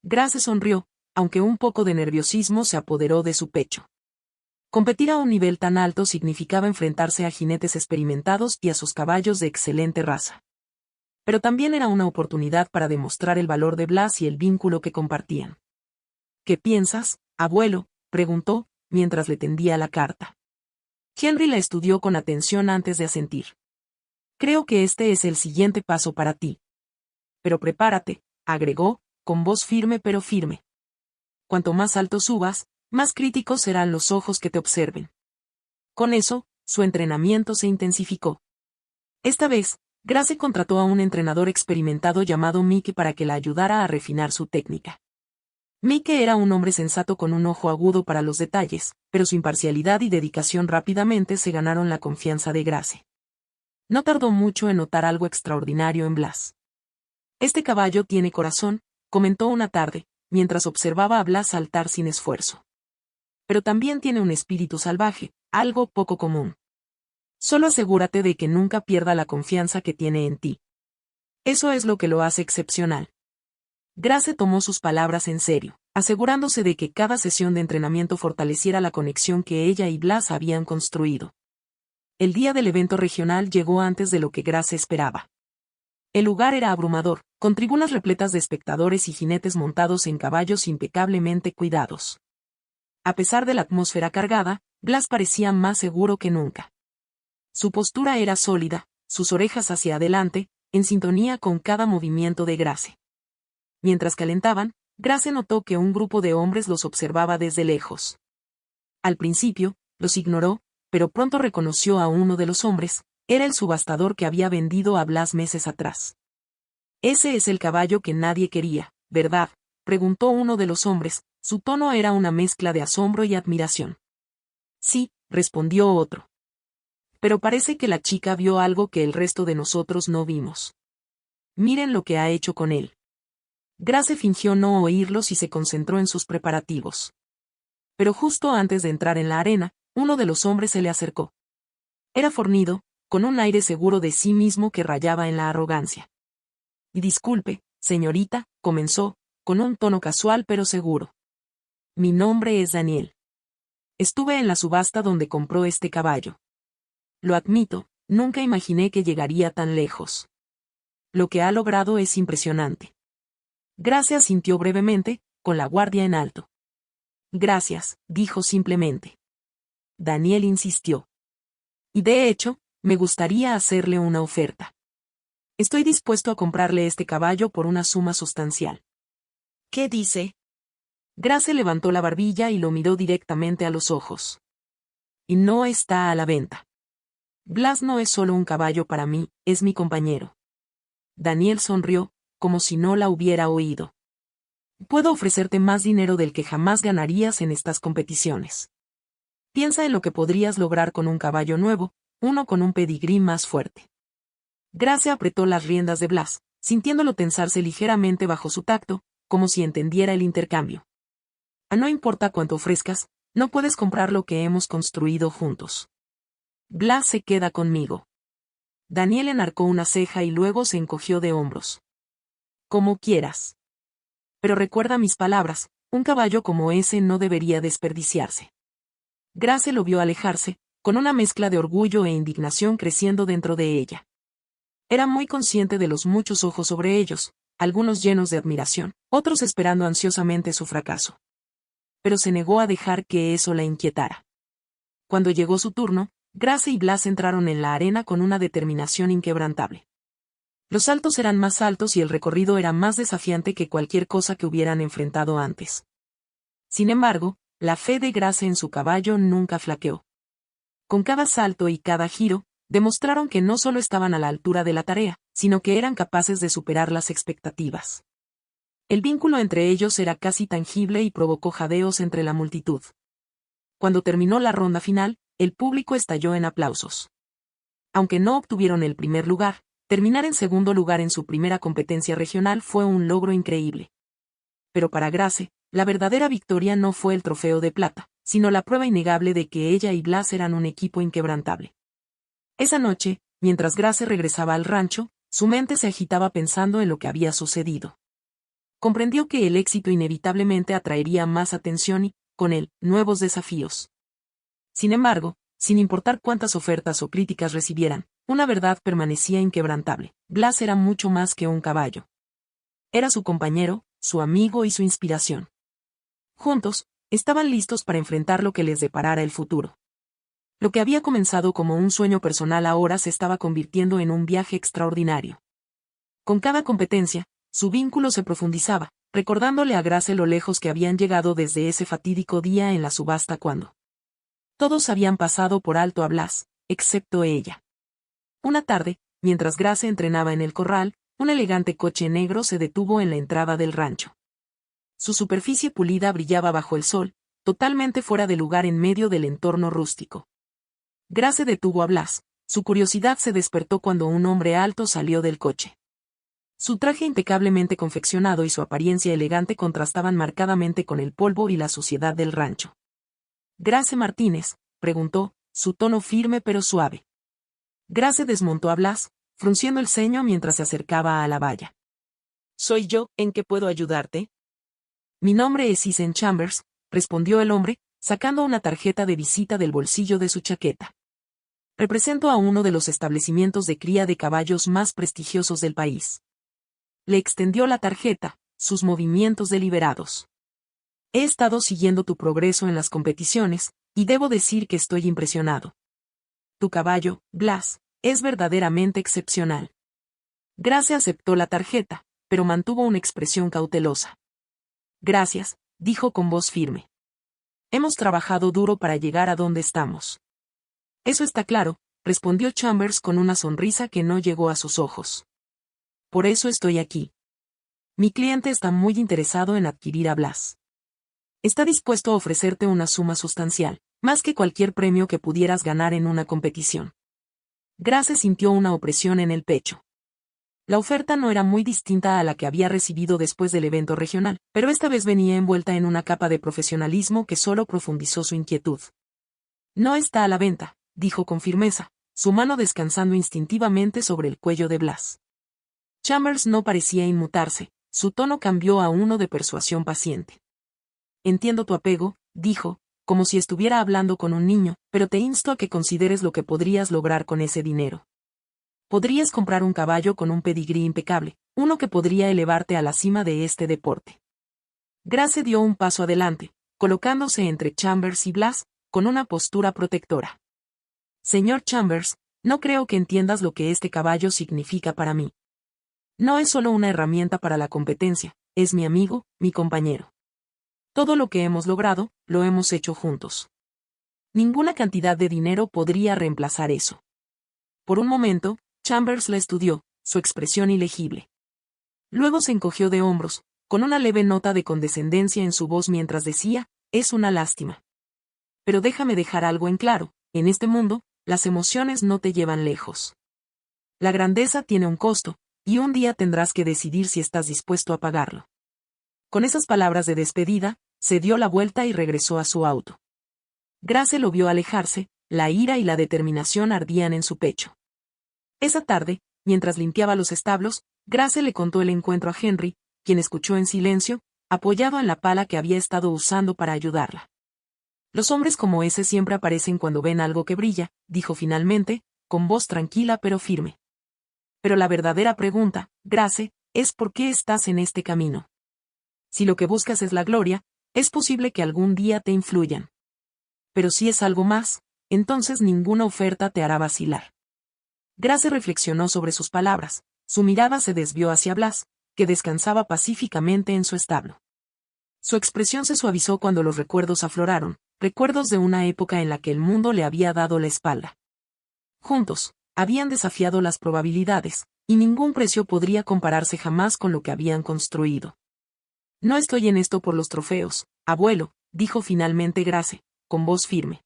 Grace sonrió, aunque un poco de nerviosismo se apoderó de su pecho. Competir a un nivel tan alto significaba enfrentarse a jinetes experimentados y a sus caballos de excelente raza. Pero también era una oportunidad para demostrar el valor de Blas y el vínculo que compartían. ¿Qué piensas, abuelo?, preguntó, mientras le tendía la carta. Henry la estudió con atención antes de asentir. Creo que este es el siguiente paso para ti. Pero prepárate, agregó, con voz firme pero firme. Cuanto más alto subas, más críticos serán los ojos que te observen. Con eso, su entrenamiento se intensificó. Esta vez, Grace contrató a un entrenador experimentado llamado Mike para que la ayudara a refinar su técnica. Mike era un hombre sensato con un ojo agudo para los detalles, pero su imparcialidad y dedicación rápidamente se ganaron la confianza de Grace. No tardó mucho en notar algo extraordinario en Blas. Este caballo tiene corazón, comentó una tarde, mientras observaba a Blas saltar sin esfuerzo. Pero también tiene un espíritu salvaje, algo poco común. Solo asegúrate de que nunca pierda la confianza que tiene en ti. Eso es lo que lo hace excepcional. Grace tomó sus palabras en serio, asegurándose de que cada sesión de entrenamiento fortaleciera la conexión que ella y Blas habían construido. El día del evento regional llegó antes de lo que Grace esperaba. El lugar era abrumador, con tribunas repletas de espectadores y jinetes montados en caballos impecablemente cuidados. A pesar de la atmósfera cargada, Blas parecía más seguro que nunca. Su postura era sólida, sus orejas hacia adelante, en sintonía con cada movimiento de Grace. Mientras calentaban, Grace notó que un grupo de hombres los observaba desde lejos. Al principio, los ignoró, pero pronto reconoció a uno de los hombres, era el subastador que había vendido a Blas meses atrás. «Ese es el caballo que nadie quería, ¿verdad?», preguntó uno de los hombres, su tono era una mezcla de asombro y admiración. «Sí», respondió otro. «Pero parece que la chica vio algo que el resto de nosotros no vimos. Miren lo que ha hecho con él». Grace fingió no oírlos y se concentró en sus preparativos. Pero justo antes de entrar en la arena, uno de los hombres se le acercó. Era fornido, con un aire seguro de sí mismo que rayaba en la arrogancia. «Y disculpe, señorita», comenzó, con un tono casual pero seguro. «Mi nombre es Daniel. Estuve en la subasta donde compró este caballo. Lo admito, nunca imaginé que llegaría tan lejos. Lo que ha logrado es impresionante». Grace asintió brevemente, con la guardia en alto. «Gracias», dijo simplemente. Daniel insistió. «Y de hecho, me gustaría hacerle una oferta. Estoy dispuesto a comprarle este caballo por una suma sustancial». «¿Qué dice?». Grace levantó la barbilla y lo miró directamente a los ojos. «Y no está a la venta. Blas no es solo un caballo para mí, es mi compañero». Daniel sonrió, como si no la hubiera oído. «Puedo ofrecerte más dinero del que jamás ganarías en estas competiciones. Piensa en lo que podrías lograr con un caballo nuevo, uno con un pedigrí más fuerte». Grace apretó las riendas de Blas, sintiéndolo tensarse ligeramente bajo su tacto, como si entendiera el intercambio. «No importa cuánto ofrezcas, no puedes comprar lo que hemos construido juntos. Blas se queda conmigo». Daniel enarcó una ceja y luego se encogió de hombros. «Como quieras. Pero recuerda mis palabras, un caballo como ese no debería desperdiciarse». Grace lo vio alejarse, con una mezcla de orgullo e indignación creciendo dentro de ella. Era muy consciente de los muchos ojos sobre ellos, algunos llenos de admiración, otros esperando ansiosamente su fracaso. Pero se negó a dejar que eso la inquietara. Cuando llegó su turno, Grace y Blas entraron en la arena con una determinación inquebrantable. Los saltos eran más altos y el recorrido era más desafiante que cualquier cosa que hubieran enfrentado antes. Sin embargo, la fe de Grace en su caballo nunca flaqueó. Con cada salto y cada giro, demostraron que no solo estaban a la altura de la tarea, sino que eran capaces de superar las expectativas. El vínculo entre ellos era casi tangible y provocó jadeos entre la multitud. Cuando terminó la ronda final, el público estalló en aplausos. Aunque no obtuvieron el primer lugar, terminar en segundo lugar en su primera competencia regional fue un logro increíble. Pero para Grace, la verdadera victoria no fue el trofeo de plata, sino la prueba innegable de que ella y Blas eran un equipo inquebrantable. Esa noche, mientras Grace regresaba al rancho, su mente se agitaba pensando en lo que había sucedido. Comprendió que el éxito inevitablemente atraería más atención y, con él, nuevos desafíos. Sin embargo, sin importar cuántas ofertas o críticas recibieran, Una verdad permanecía inquebrantable: Blas era mucho más que un caballo. Era su compañero, su amigo y su inspiración. Juntos, estaban listos para enfrentar lo que les deparara el futuro. Lo que había comenzado como un sueño personal ahora se estaba convirtiendo en un viaje extraordinario. Con cada competencia, su vínculo se profundizaba, recordándole a Grace lo lejos que habían llegado desde ese fatídico día en la subasta cuando todos habían pasado por alto a Blas, excepto ella. Una tarde, mientras Grace entrenaba en el corral, un elegante coche negro se detuvo en la entrada del rancho. Su superficie pulida brillaba bajo el sol, totalmente fuera de lugar en medio del entorno rústico. Grace detuvo a Blas. Su curiosidad se despertó cuando un hombre alto salió del coche. Su traje impecablemente confeccionado y su apariencia elegante contrastaban marcadamente con el polvo y la suciedad del rancho. —¿Grace Martínez? —preguntó, su tono firme pero suave. Grace desmontó a Blas, frunciendo el ceño mientras se acercaba a la valla. —Soy yo, ¿en qué puedo ayudarte? —Mi nombre es Isen Chambers —respondió el hombre, sacando una tarjeta de visita del bolsillo de su chaqueta. Represento a uno de los establecimientos de cría de caballos más prestigiosos del país. Le extendió la tarjeta, sus movimientos deliberados. He estado siguiendo tu progreso en las competiciones, y debo decir que estoy impresionado. Tu caballo, Blas, es verdaderamente excepcional. Grace aceptó la tarjeta, pero mantuvo una expresión cautelosa. Gracias, dijo con voz firme. Hemos trabajado duro para llegar a donde estamos. Eso está claro, respondió Chambers con una sonrisa que no llegó a sus ojos. Por eso estoy aquí. Mi cliente está muy interesado en adquirir a Blas. Está dispuesto a ofrecerte una suma sustancial, más que cualquier premio que pudieras ganar en una competición. Grace sintió una opresión en el pecho. La oferta no era muy distinta a la que había recibido después del evento regional, pero esta vez venía envuelta en una capa de profesionalismo que solo profundizó su inquietud. No está a la venta, dijo con firmeza, su mano descansando instintivamente sobre el cuello de Blas. Chambers no parecía inmutarse, su tono cambió a uno de persuasión paciente. Entiendo tu apego, dijo, como si estuviera hablando con un niño, pero te insto a que consideres lo que podrías lograr con ese dinero. Podrías comprar un caballo con un pedigrí impecable, uno que podría elevarte a la cima de este deporte. Grace dio un paso adelante, colocándose entre Chambers y Blas, con una postura protectora. Señor Chambers, no creo que entiendas lo que este caballo significa para mí. No es solo una herramienta para la competencia, es mi amigo, mi compañero. Todo lo que hemos logrado, lo hemos hecho juntos. Ninguna cantidad de dinero podría reemplazar eso. Por un momento, Chambers la estudió, su expresión ilegible. Luego se encogió de hombros, con una leve nota de condescendencia en su voz mientras decía, es una lástima. Pero déjame dejar algo en claro, en este mundo, las emociones no te llevan lejos. La grandeza tiene un costo, y un día tendrás que decidir si estás dispuesto a pagarlo. Con esas palabras de despedida, se dio la vuelta y regresó a su auto. Grace lo vio alejarse, la ira y la determinación ardían en su pecho. Esa tarde, mientras limpiaba los establos, Grace le contó el encuentro a Henry, quien escuchó en silencio, apoyado en la pala que había estado usando para ayudarla. Los hombres como ese siempre aparecen cuando ven algo que brilla, dijo finalmente, con voz tranquila pero firme. Pero la verdadera pregunta, Grace, es ¿por qué estás en este camino? Si lo que buscas es la gloria, es posible que algún día te influyan. Pero si es algo más, entonces ninguna oferta te hará vacilar. Grace reflexionó sobre sus palabras, su mirada se desvió hacia Blas, que descansaba pacíficamente en su establo. Su expresión se suavizó cuando los recuerdos afloraron, recuerdos de una época en la que el mundo le había dado la espalda. Juntos, habían desafiado las probabilidades, y ningún precio podría compararse jamás con lo que habían construido. No estoy en esto por los trofeos, abuelo, dijo finalmente Grace, con voz firme.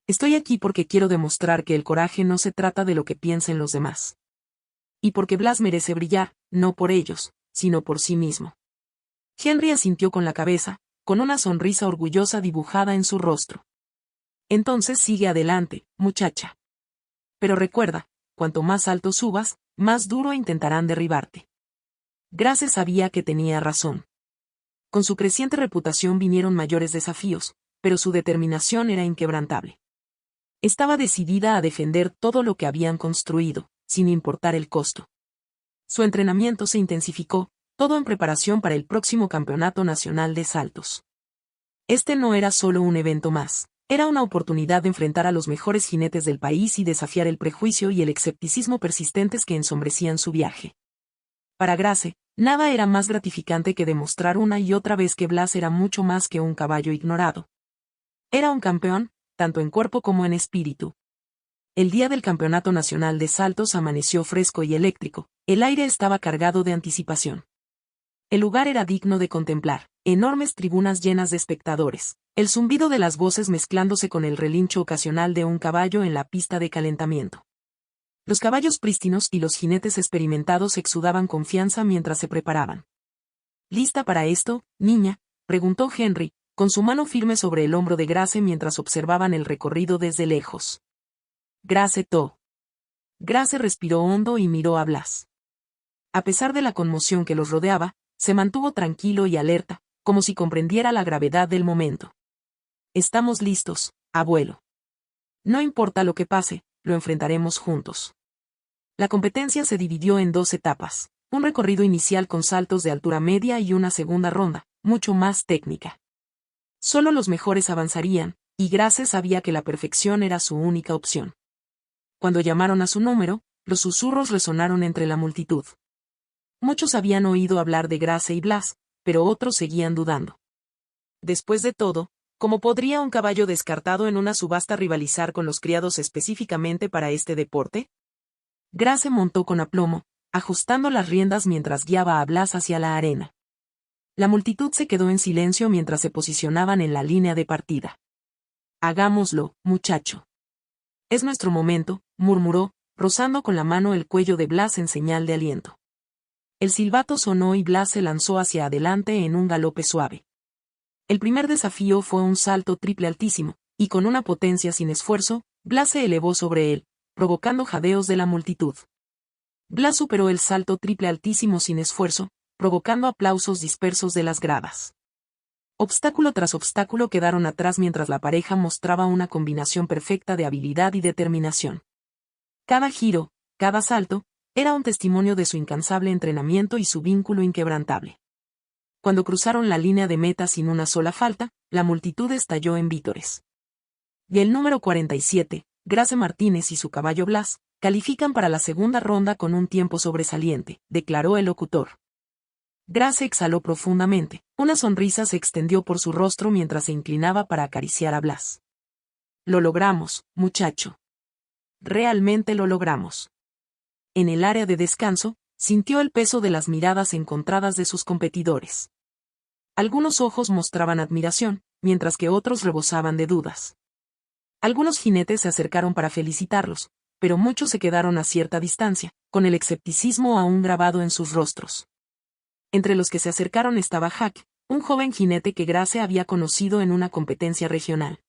Estoy aquí porque quiero demostrar que el coraje no se trata de lo que piensen los demás. Y porque Blas merece brillar, no por ellos, sino por sí mismo. Henry asintió con la cabeza, con una sonrisa orgullosa dibujada en su rostro. Entonces sigue adelante, muchacha. Pero recuerda, cuanto más alto subas, más duro intentarán derribarte. Grace sabía que tenía razón. Con su creciente reputación vinieron mayores desafíos, pero su determinación era inquebrantable. Estaba decidida a defender todo lo que habían construido, sin importar el costo. Su entrenamiento se intensificó, todo en preparación para el próximo Campeonato Nacional de Saltos. Este no era solo un evento más, era una oportunidad de enfrentar a los mejores jinetes del país y desafiar el prejuicio y el escepticismo persistentes que ensombrecían su viaje. Para Grace, nada era más gratificante que demostrar una y otra vez que Blas era mucho más que un caballo ignorado. Era un campeón, tanto en cuerpo como en espíritu. El día del Campeonato Nacional de Saltos amaneció fresco y eléctrico, el aire estaba cargado de anticipación. El lugar era digno de contemplar, enormes tribunas llenas de espectadores, el zumbido de las voces mezclándose con el relincho ocasional de un caballo en la pista de calentamiento. Los caballos prístinos y los jinetes experimentados exudaban confianza mientras se preparaban. ¿Lista para esto, niña?, preguntó Henry, con su mano firme sobre el hombro de Grace mientras observaban el recorrido desde lejos. Grace to. Grace respiró hondo y miró a Blas. A pesar de la conmoción que los rodeaba, se mantuvo tranquilo y alerta, como si comprendiera la gravedad del momento. Estamos listos, abuelo. No importa lo que pase, lo enfrentaremos juntos. La competencia se dividió en 2 etapas, un recorrido inicial con saltos de altura media y una segunda ronda, mucho más técnica. Solo los mejores avanzarían, y Grace sabía que la perfección era su única opción. Cuando llamaron a su número, los susurros resonaron entre la multitud. Muchos habían oído hablar de Grace y Blas, pero otros seguían dudando. Después de todo, ¿cómo podría un caballo descartado en una subasta rivalizar con los criados específicamente para este deporte? Grace montó con aplomo, ajustando las riendas mientras guiaba a Blas hacia la arena. La multitud se quedó en silencio mientras se posicionaban en la línea de partida. Hagámoslo, muchacho. Es nuestro momento, murmuró, rozando con la mano el cuello de Blas en señal de aliento. El silbato sonó y Blas se lanzó hacia adelante en un galope suave. El primer desafío fue un salto triple altísimo, y con una potencia sin esfuerzo, Blas se elevó sobre él, provocando jadeos de la multitud. Blas superó el salto triple altísimo sin esfuerzo, provocando aplausos dispersos de las gradas. Obstáculo tras obstáculo quedaron atrás mientras la pareja mostraba una combinación perfecta de habilidad y determinación. Cada giro, cada salto, era un testimonio de su incansable entrenamiento y su vínculo inquebrantable. Cuando cruzaron la línea de meta sin una sola falta, la multitud estalló en vítores. Y el número 47, Grace Martínez y su caballo Blas, califican para la segunda ronda con un tiempo sobresaliente, declaró el locutor. Grace exhaló profundamente, una sonrisa se extendió por su rostro mientras se inclinaba para acariciar a Blas. Lo logramos, muchacho. Realmente lo logramos. En el área de descanso, sintió el peso de las miradas encontradas de sus competidores. Algunos ojos mostraban admiración, mientras que otros rebosaban de dudas. Algunos jinetes se acercaron para felicitarlos, pero muchos se quedaron a cierta distancia, con el escepticismo aún grabado en sus rostros. Entre los que se acercaron estaba Jack, un joven jinete que Grace había conocido en una competencia regional.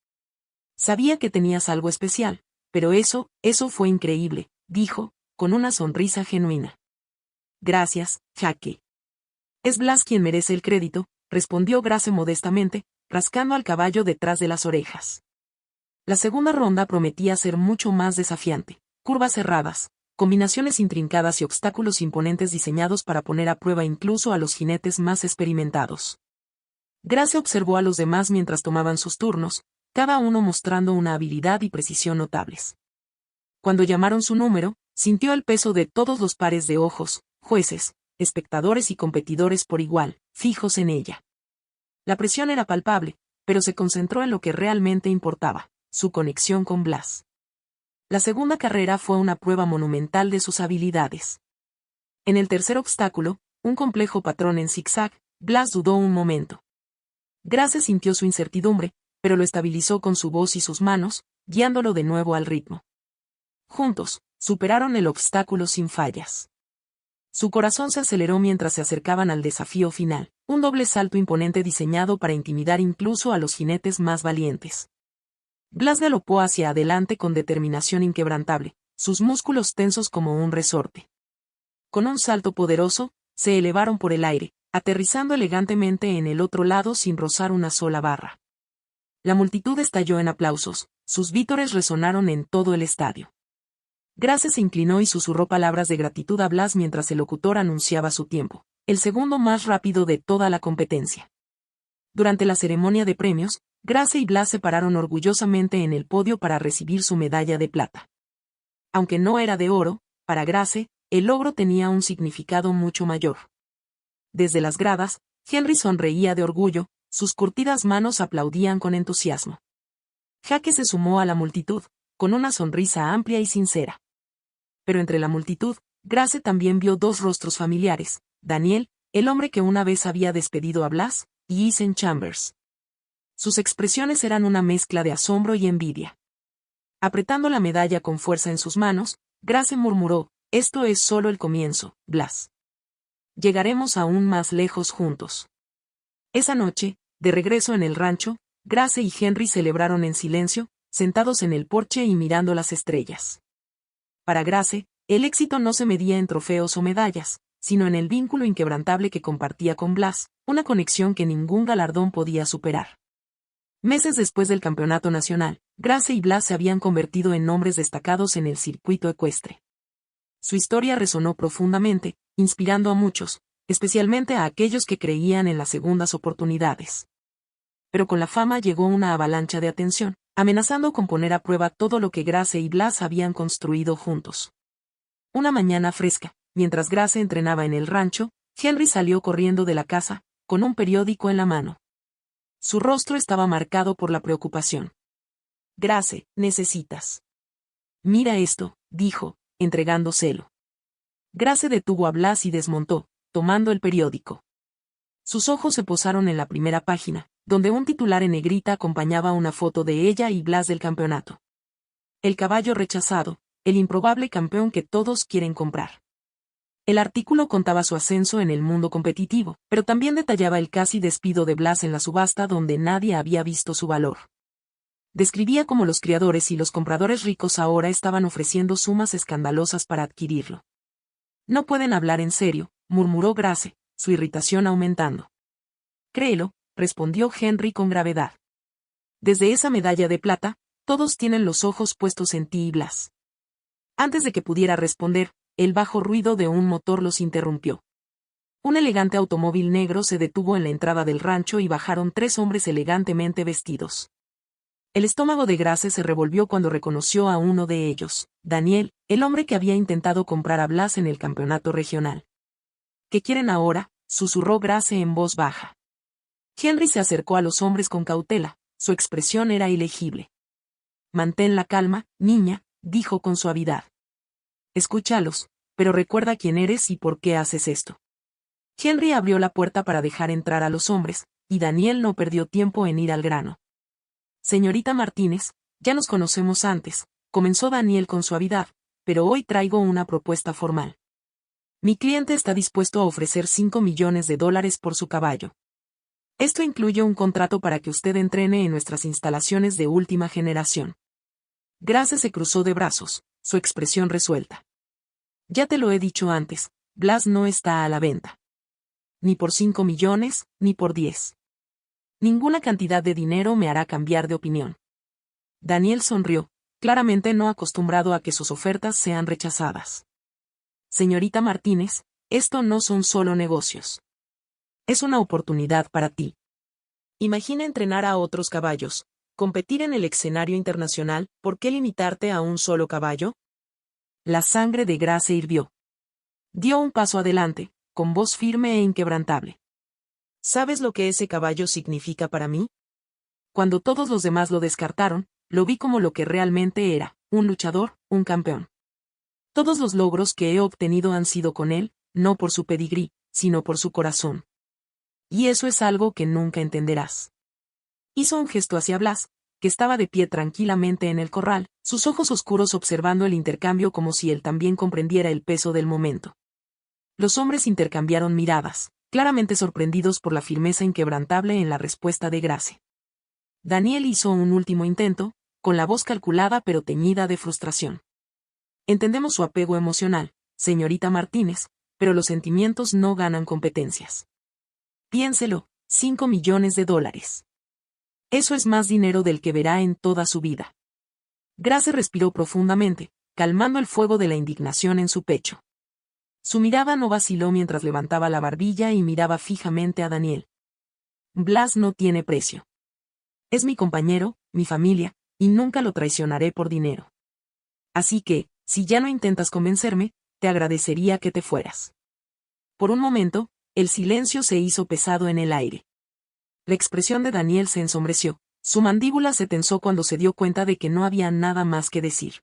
Sabía que tenías algo especial, pero eso fue increíble, dijo, con una sonrisa genuina. Gracias, Jackie. Es Blas quien merece el crédito, respondió Grace modestamente, rascando al caballo detrás de las orejas. La segunda ronda prometía ser mucho más desafiante, curvas cerradas, combinaciones intrincadas y obstáculos imponentes diseñados para poner a prueba incluso a los jinetes más experimentados. Grace observó a los demás mientras tomaban sus turnos, cada uno mostrando una habilidad y precisión notables. Cuando llamaron su número, sintió el peso de todos los pares de ojos, jueces, espectadores y competidores por igual, fijos en ella. La presión era palpable, pero se concentró en lo que realmente importaba, su conexión con Blas. La segunda carrera fue una prueba monumental de sus habilidades. En el tercer obstáculo, un complejo patrón en zigzag, Blas dudó un momento. Grace sintió su incertidumbre, pero lo estabilizó con su voz y sus manos, guiándolo de nuevo al ritmo. Juntos, superaron el obstáculo sin fallas. Su corazón se aceleró mientras se acercaban al desafío final, un doble salto imponente diseñado para intimidar incluso a los jinetes más valientes. Blas galopó hacia adelante con determinación inquebrantable, sus músculos tensos como un resorte. Con un salto poderoso, se elevaron por el aire, aterrizando elegantemente en el otro lado sin rozar una sola barra. La multitud estalló en aplausos, sus vítores resonaron en todo el estadio. Grace se inclinó y susurró palabras de gratitud a Blas mientras el locutor anunciaba su tiempo, el segundo más rápido de toda la competencia. Durante la ceremonia de premios, Grace y Blas se pararon orgullosamente en el podio para recibir su medalla de plata. Aunque no era de oro, para Grace, el logro tenía un significado mucho mayor. Desde las gradas, Henry sonreía de orgullo, sus curtidas manos aplaudían con entusiasmo. Jake se sumó a la multitud, con una sonrisa amplia y sincera. Pero entre la multitud, Grace también vio dos rostros familiares, Daniel, el hombre que una vez había despedido a Blas, y Ethan Chambers. Sus expresiones eran una mezcla de asombro y envidia. Apretando la medalla con fuerza en sus manos, Grace murmuró, «Esto es solo el comienzo, Blas. Llegaremos aún más lejos juntos». Esa noche, de regreso en el rancho, Grace y Henry celebraron en silencio, sentados en el porche y mirando las estrellas. Para Grace, el éxito no se medía en trofeos o medallas, sino en el vínculo inquebrantable que compartía con Blas, una conexión que ningún galardón podía superar. Meses después del campeonato nacional, Grace y Blas se habían convertido en nombres destacados en el circuito ecuestre. Su historia resonó profundamente, inspirando a muchos, especialmente a aquellos que creían en las segundas oportunidades. Pero con la fama llegó una avalancha de atención, amenazando con poner a prueba todo lo que Grace y Blas habían construido juntos. Una mañana fresca, mientras Grace entrenaba en el rancho, Henry salió corriendo de la casa, con un periódico en la mano. Su rostro estaba marcado por la preocupación. «Grace, necesitas». «Mira esto», dijo, entregándoselo. Grace detuvo a Blas y desmontó, tomando el periódico. Sus ojos se posaron en la primera página, donde un titular en negrita acompañaba una foto de ella y Blas del campeonato. «El caballo rechazado, el improbable campeón que todos quieren comprar». El artículo contaba su ascenso en el mundo competitivo, pero también detallaba el casi despido de Blas en la subasta donde nadie había visto su valor. Describía cómo los criadores y los compradores ricos ahora estaban ofreciendo sumas escandalosas para adquirirlo. «No pueden hablar en serio», murmuró Grace, su irritación aumentando. «Créelo», respondió Henry con gravedad. «Desde esa medalla de plata, todos tienen los ojos puestos en ti y Blas». Antes de que pudiera responder, el bajo ruido de un motor los interrumpió. Un elegante automóvil negro se detuvo en la entrada del rancho y bajaron tres hombres elegantemente vestidos. El estómago de Grace se revolvió cuando reconoció a uno de ellos, Daniel, el hombre que había intentado comprar a Blas en el campeonato regional. «¿Qué quieren ahora?», susurró Grace en voz baja. Henry se acercó a los hombres con cautela, su expresión era ilegible. «Mantén la calma, niña», dijo con suavidad. «Escúchalos, pero recuerda quién eres y por qué haces esto». Henry abrió la puerta para dejar entrar a los hombres, y Daniel no perdió tiempo en ir al grano. «Señorita Martínez, ya nos conocemos antes», comenzó Daniel con suavidad, «pero hoy traigo una propuesta formal. Mi cliente está dispuesto a ofrecer $5 millones por su caballo. Esto incluye un contrato para que usted entrene en nuestras instalaciones de última generación». Grace se cruzó de brazos, su expresión resuelta. «Ya te lo he dicho antes, Blas no está a la venta. Ni por 5 millones, ni por 10. Ninguna cantidad de dinero me hará cambiar de opinión». Daniel sonrió, claramente no acostumbrado a que sus ofertas sean rechazadas. «Señorita Martínez, esto no son solo negocios. Es una oportunidad para ti. Imagina entrenar a otros caballos, competir en el escenario internacional, ¿por qué limitarte a un solo caballo?». La sangre de Grace hirvió. Dio un paso adelante, con voz firme e inquebrantable. «¿Sabes lo que ese caballo significa para mí? Cuando todos los demás lo descartaron, lo vi como lo que realmente era, un luchador, un campeón. Todos los logros que he obtenido han sido con él, no por su pedigrí, sino por su corazón. Y eso es algo que nunca entenderás». Hizo un gesto hacia Blas, que estaba de pie tranquilamente en el corral, sus ojos oscuros observando el intercambio como si él también comprendiera el peso del momento. Los hombres intercambiaron miradas, claramente sorprendidos por la firmeza inquebrantable en la respuesta de Grace. Daniel hizo un último intento, con la voz calculada pero teñida de frustración. «Entendemos su apego emocional, señorita Martínez, pero los sentimientos no ganan competencias. Piénselo, $5 millones. Eso es más dinero del que verá en toda su vida. Grace respiró profundamente, calmando el fuego de la indignación en su pecho. Su mirada no vaciló mientras levantaba la barbilla y miraba fijamente a Daniel. Blas no tiene precio. Es mi compañero, mi familia, y nunca lo traicionaré por dinero. Así que, si ya no intentas convencerme, te agradecería que te fueras. Por un momento, el silencio se hizo pesado en el aire. La expresión de Daniel se ensombreció, su mandíbula se tensó cuando se dio cuenta de que no había nada más que decir.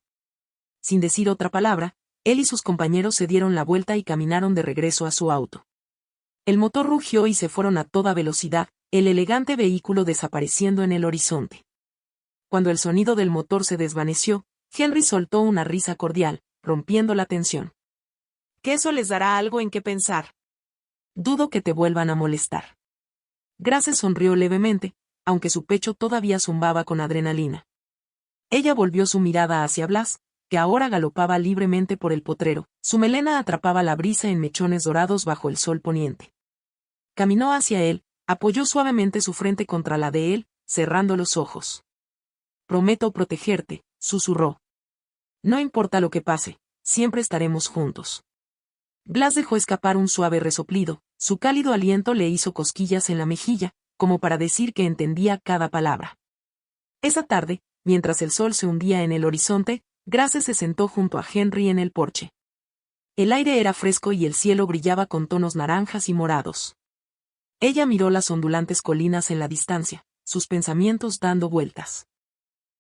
Sin decir otra palabra, él y sus compañeros se dieron la vuelta y caminaron de regreso a su auto. El motor rugió y se fueron a toda velocidad, el elegante vehículo desapareciendo en el horizonte. Cuando el sonido del motor se desvaneció, Henry soltó una risa cordial, rompiendo la tensión. Que eso les dará algo en qué pensar. Dudo que te vuelvan a molestar. Grace sonrió levemente, aunque su pecho todavía zumbaba con adrenalina. Ella volvió su mirada hacia Blas, que ahora galopaba libremente por el potrero, su melena atrapaba la brisa en mechones dorados bajo el sol poniente. Caminó hacia él, apoyó suavemente su frente contra la de él, cerrando los ojos. Prometo protegerte, susurró. No importa lo que pase, siempre estaremos juntos. Blas dejó escapar un suave resoplido, su cálido aliento le hizo cosquillas en la mejilla, como para decir que entendía cada palabra. Esa tarde, mientras el sol se hundía en el horizonte, Grace se sentó junto a Henry en el porche. El aire era fresco y el cielo brillaba con tonos naranjas y morados. Ella miró las ondulantes colinas en la distancia, sus pensamientos dando vueltas.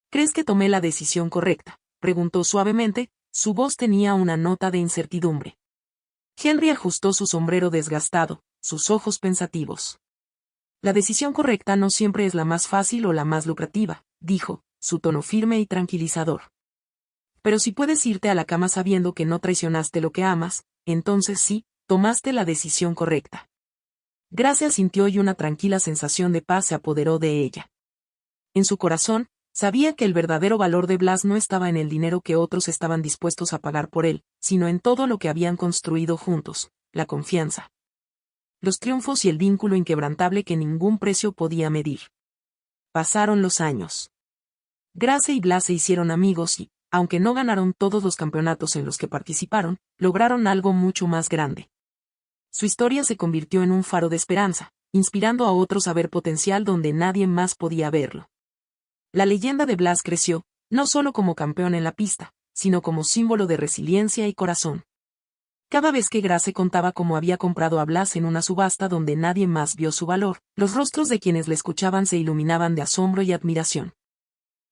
¿Crees que tomé la decisión correcta?, preguntó suavemente, su voz tenía una nota de incertidumbre. Henry ajustó su sombrero desgastado, sus ojos pensativos. La decisión correcta no siempre es la más fácil o la más lucrativa, dijo, su tono firme y tranquilizador. Pero si puedes irte a la cama sabiendo que no traicionaste lo que amas, entonces sí, tomaste la decisión correcta. Grace sintió y una tranquila sensación de paz se apoderó de ella. En su corazón, sabía que el verdadero valor de Blas no estaba en el dinero que otros estaban dispuestos a pagar por él, sino en todo lo que habían construido juntos, la confianza. Los triunfos y el vínculo inquebrantable que ningún precio podía medir. Pasaron los años. Grace y Blas se hicieron amigos y, aunque no ganaron todos los campeonatos en los que participaron, lograron algo mucho más grande. Su historia se convirtió en un faro de esperanza, inspirando a otros a ver potencial donde nadie más podía verlo. La leyenda de Blas creció, no solo como campeón en la pista, sino como símbolo de resiliencia y corazón. Cada vez que Grace contaba cómo había comprado a Blas en una subasta donde nadie más vio su valor, los rostros de quienes le escuchaban se iluminaban de asombro y admiración.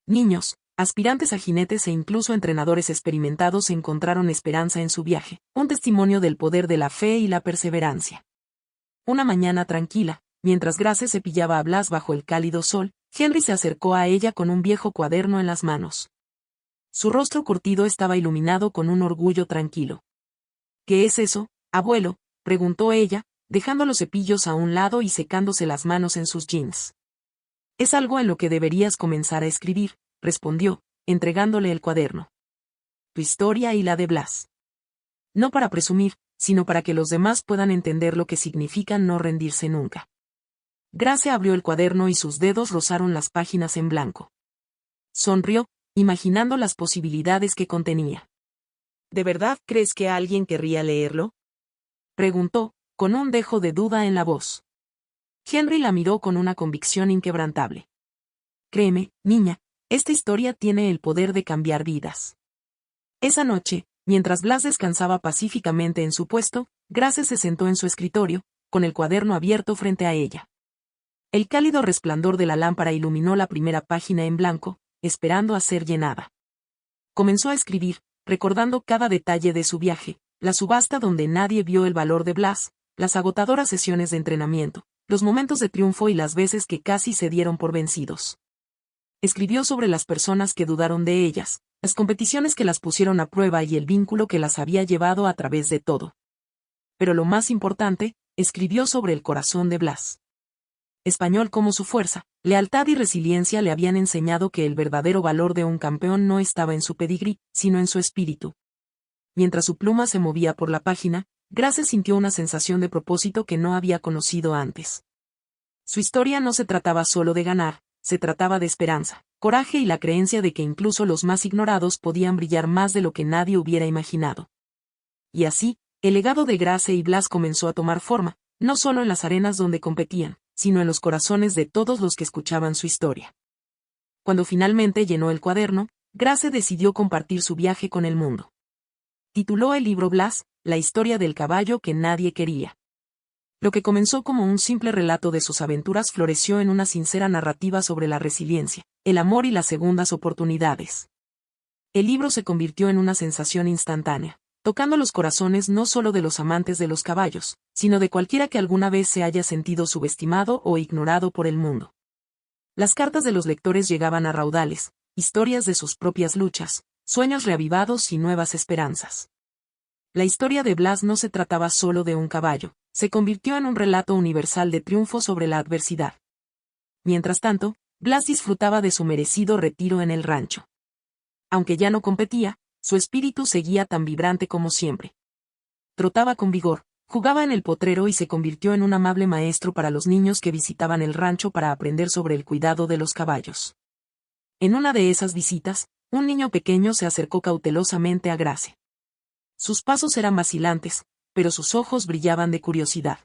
Niños, aspirantes a jinetes e incluso entrenadores experimentados encontraron esperanza en su viaje, un testimonio del poder de la fe y la perseverancia. Una mañana tranquila, mientras Grace cepillaba a Blas bajo el cálido sol, Henry se acercó a ella con un viejo cuaderno en las manos. Su rostro curtido estaba iluminado con un orgullo tranquilo. ¿Qué es eso, abuelo?, preguntó ella, dejando los cepillos a un lado y secándose las manos en sus jeans. Es algo en lo que deberías comenzar a escribir, respondió, entregándole el cuaderno. Tu historia y la de Blas. No para presumir, sino para que los demás puedan entender lo que significa no rendirse nunca. Grace abrió el cuaderno y sus dedos rozaron las páginas en blanco. Sonrió, imaginando las posibilidades que contenía. ¿De verdad crees que alguien querría leerlo?, preguntó, con un dejo de duda en la voz. Henry la miró con una convicción inquebrantable. Créeme, niña, esta historia tiene el poder de cambiar vidas. Esa noche, mientras Blas descansaba pacíficamente en su puesto, Grace se sentó en su escritorio, con el cuaderno abierto frente a ella. El cálido resplandor de la lámpara iluminó la primera página en blanco, esperando a ser llenada. Comenzó a escribir, recordando cada detalle de su viaje, la subasta donde nadie vio el valor de Blas, las agotadoras sesiones de entrenamiento, los momentos de triunfo y las veces que casi se dieron por vencidos. Escribió sobre las personas que dudaron de ellas, las competiciones que las pusieron a prueba y el vínculo que las había llevado a través de todo. Pero lo más importante, escribió sobre el corazón de Blas. Español como su fuerza, lealtad y resiliencia le habían enseñado que el verdadero valor de un campeón no estaba en su pedigrí, sino en su espíritu. Mientras su pluma se movía por la página, Grace sintió una sensación de propósito que no había conocido antes. Su historia no se trataba solo de ganar, se trataba de esperanza, coraje y la creencia de que incluso los más ignorados podían brillar más de lo que nadie hubiera imaginado. Y así, el legado de Grace y Blas comenzó a tomar forma, no solo en las arenas donde competían, sino en los corazones de todos los que escuchaban su historia. Cuando finalmente llenó el cuaderno, Grace decidió compartir su viaje con el mundo. Tituló el libro Blas, la historia del caballo que nadie quería. Lo que comenzó como un simple relato de sus aventuras floreció en una sincera narrativa sobre la resiliencia, el amor y las segundas oportunidades. El libro se convirtió en una sensación instantánea, tocando los corazones no solo de los amantes de los caballos, sino de cualquiera que alguna vez se haya sentido subestimado o ignorado por el mundo. Las cartas de los lectores llegaban a raudales, historias de sus propias luchas, sueños reavivados y nuevas esperanzas. La historia de Blas no se trataba solo de un caballo, se convirtió en un relato universal de triunfo sobre la adversidad. Mientras tanto, Blas disfrutaba de su merecido retiro en el rancho. Aunque ya no competía, su espíritu seguía tan vibrante como siempre. Trotaba con vigor, jugaba en el potrero y se convirtió en un amable maestro para los niños que visitaban el rancho para aprender sobre el cuidado de los caballos. En una de esas visitas, un niño pequeño se acercó cautelosamente a Grace. Sus pasos eran vacilantes, pero sus ojos brillaban de curiosidad.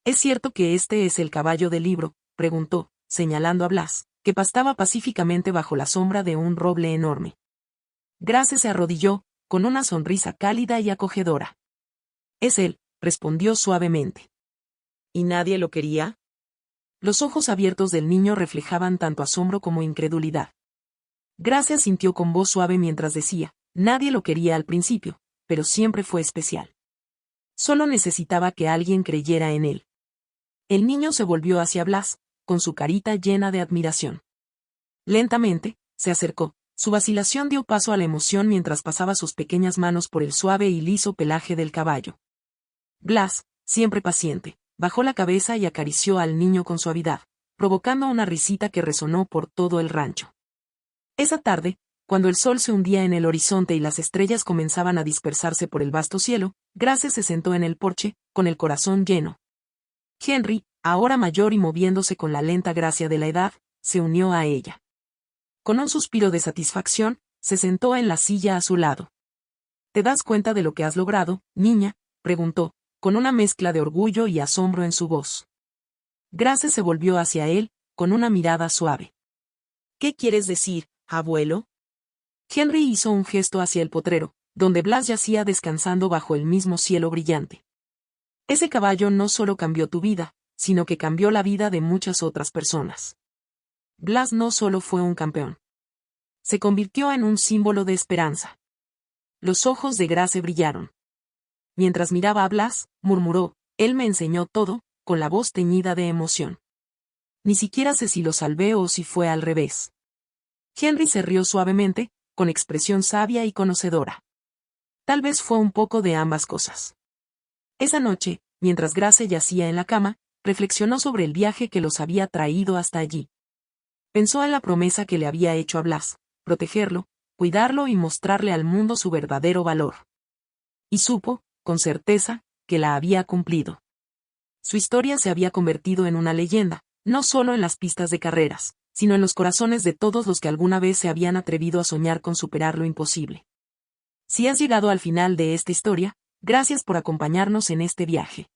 ¿Es cierto que este es el caballo del libro?, preguntó, señalando a Blas, que pastaba pacíficamente bajo la sombra de un roble enorme. Grace se arrodilló, con una sonrisa cálida y acogedora. Es él, respondió suavemente. ¿Y nadie lo quería? Los ojos abiertos del niño reflejaban tanto asombro como incredulidad. Grace asintió con voz suave mientras decía, nadie lo quería al principio, pero siempre fue especial. Solo necesitaba que alguien creyera en él. El niño se volvió hacia Blas, con su carita llena de admiración. Lentamente, se acercó, su vacilación dio paso a la emoción mientras pasaba sus pequeñas manos por el suave y liso pelaje del caballo. Blas, siempre paciente, bajó la cabeza y acarició al niño con suavidad, provocando una risita que resonó por todo el rancho. Esa tarde, cuando el sol se hundía en el horizonte y las estrellas comenzaban a dispersarse por el vasto cielo, Grace se sentó en el porche, con el corazón lleno. Henry, ahora mayor y moviéndose con la lenta gracia de la edad, se unió a ella. Con un suspiro de satisfacción, se sentó en la silla a su lado. ¿Te das cuenta de lo que has logrado, niña?, preguntó, con una mezcla de orgullo y asombro en su voz. Grace se volvió hacia él, con una mirada suave. ¿Qué quieres decir, abuelo? Henry hizo un gesto hacia el potrero, donde Blas yacía descansando bajo el mismo cielo brillante. Ese caballo no solo cambió tu vida, sino que cambió la vida de muchas otras personas. Blas no solo fue un campeón. Se convirtió en un símbolo de esperanza. Los ojos de Grace brillaron. Mientras miraba a Blas, murmuró, él me enseñó todo, con la voz teñida de emoción. Ni siquiera sé si lo salvé o si fue al revés. Henry se rió suavemente, con expresión sabia y conocedora. Tal vez fue un poco de ambas cosas. Esa noche, mientras Grace yacía en la cama, reflexionó sobre el viaje que los había traído hasta allí. Pensó en la promesa que le había hecho a Blas, protegerlo, cuidarlo y mostrarle al mundo su verdadero valor. Y supo, con certeza, que la había cumplido. Su historia se había convertido en una leyenda, no solo en las pistas de carreras, sino en los corazones de todos los que alguna vez se habían atrevido a soñar con superar lo imposible. Si has llegado al final de esta historia, gracias por acompañarnos en este viaje.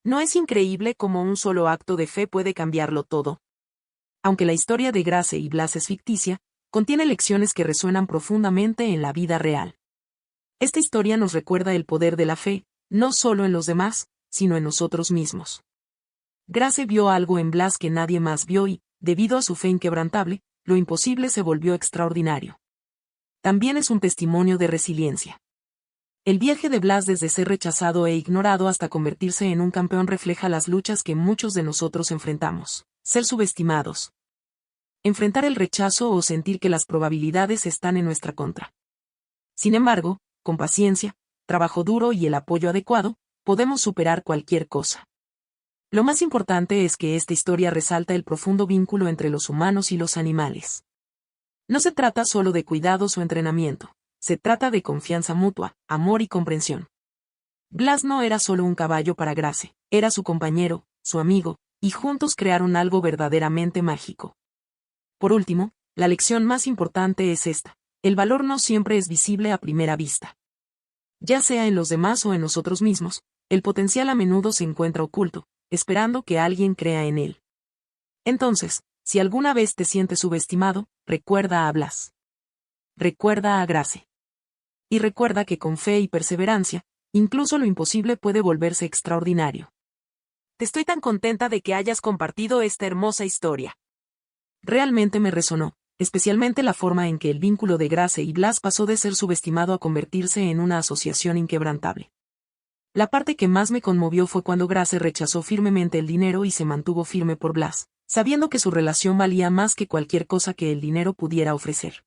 ¿No es increíble cómo un solo acto de fe puede cambiarlo todo? Aunque la historia de Grace y Blas es ficticia, contiene lecciones que resuenan profundamente en la vida real. Esta historia nos recuerda el poder de la fe, no solo en los demás, sino en nosotros mismos. Grace vio algo en Blas que nadie más vio y, debido a su fe inquebrantable, lo imposible se volvió extraordinario. También es un testimonio de resiliencia. El viaje de Blas desde ser rechazado e ignorado hasta convertirse en un campeón refleja las luchas que muchos de nosotros enfrentamos. Ser subestimados. Enfrentar el rechazo o sentir que las probabilidades están en nuestra contra. Sin embargo, con paciencia, trabajo duro y el apoyo adecuado, podemos superar cualquier cosa. Lo más importante es que esta historia resalta el profundo vínculo entre los humanos y los animales. No se trata solo de cuidados o entrenamiento, se trata de confianza mutua, amor y comprensión. Blas no era solo un caballo para Grace, era su compañero, su amigo, y juntos crearon algo verdaderamente mágico. Por último, la lección más importante es esta: el valor no siempre es visible a primera vista. Ya sea en los demás o en nosotros mismos, el potencial a menudo se encuentra oculto, esperando que alguien crea en él. Entonces, si alguna vez te sientes subestimado, recuerda a Blas. Recuerda a Grace. Y recuerda que con fe y perseverancia, incluso lo imposible puede volverse extraordinario. Estoy tan contenta de que hayas compartido esta hermosa historia. Realmente me resonó, especialmente la forma en que el vínculo de Grace y Blas pasó de ser subestimado a convertirse en una asociación inquebrantable. La parte que más me conmovió fue cuando Grace rechazó firmemente el dinero y se mantuvo firme por Blas, sabiendo que su relación valía más que cualquier cosa que el dinero pudiera ofrecer.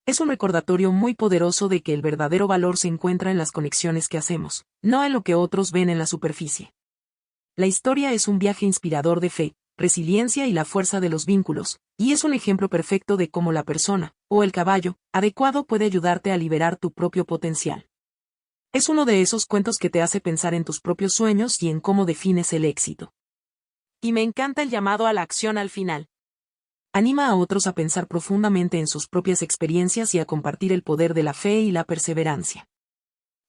Es un recordatorio muy poderoso de que el verdadero valor se encuentra en las conexiones que hacemos, no en lo que otros ven en la superficie. La historia es un viaje inspirador de fe, resiliencia y la fuerza de los vínculos, y es un ejemplo perfecto de cómo la persona, o el caballo, adecuado puede ayudarte a liberar tu propio potencial. Es uno de esos cuentos que te hace pensar en tus propios sueños y en cómo defines el éxito. Y me encanta el llamado a la acción al final. Anima a otros a pensar profundamente en sus propias experiencias y a compartir el poder de la fe y la perseverancia.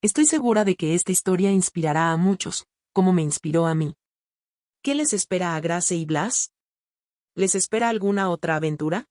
Estoy segura de que esta historia inspirará a muchos, como me inspiró a mí. ¿Qué les espera a Grace y Blas? ¿Les espera alguna otra aventura?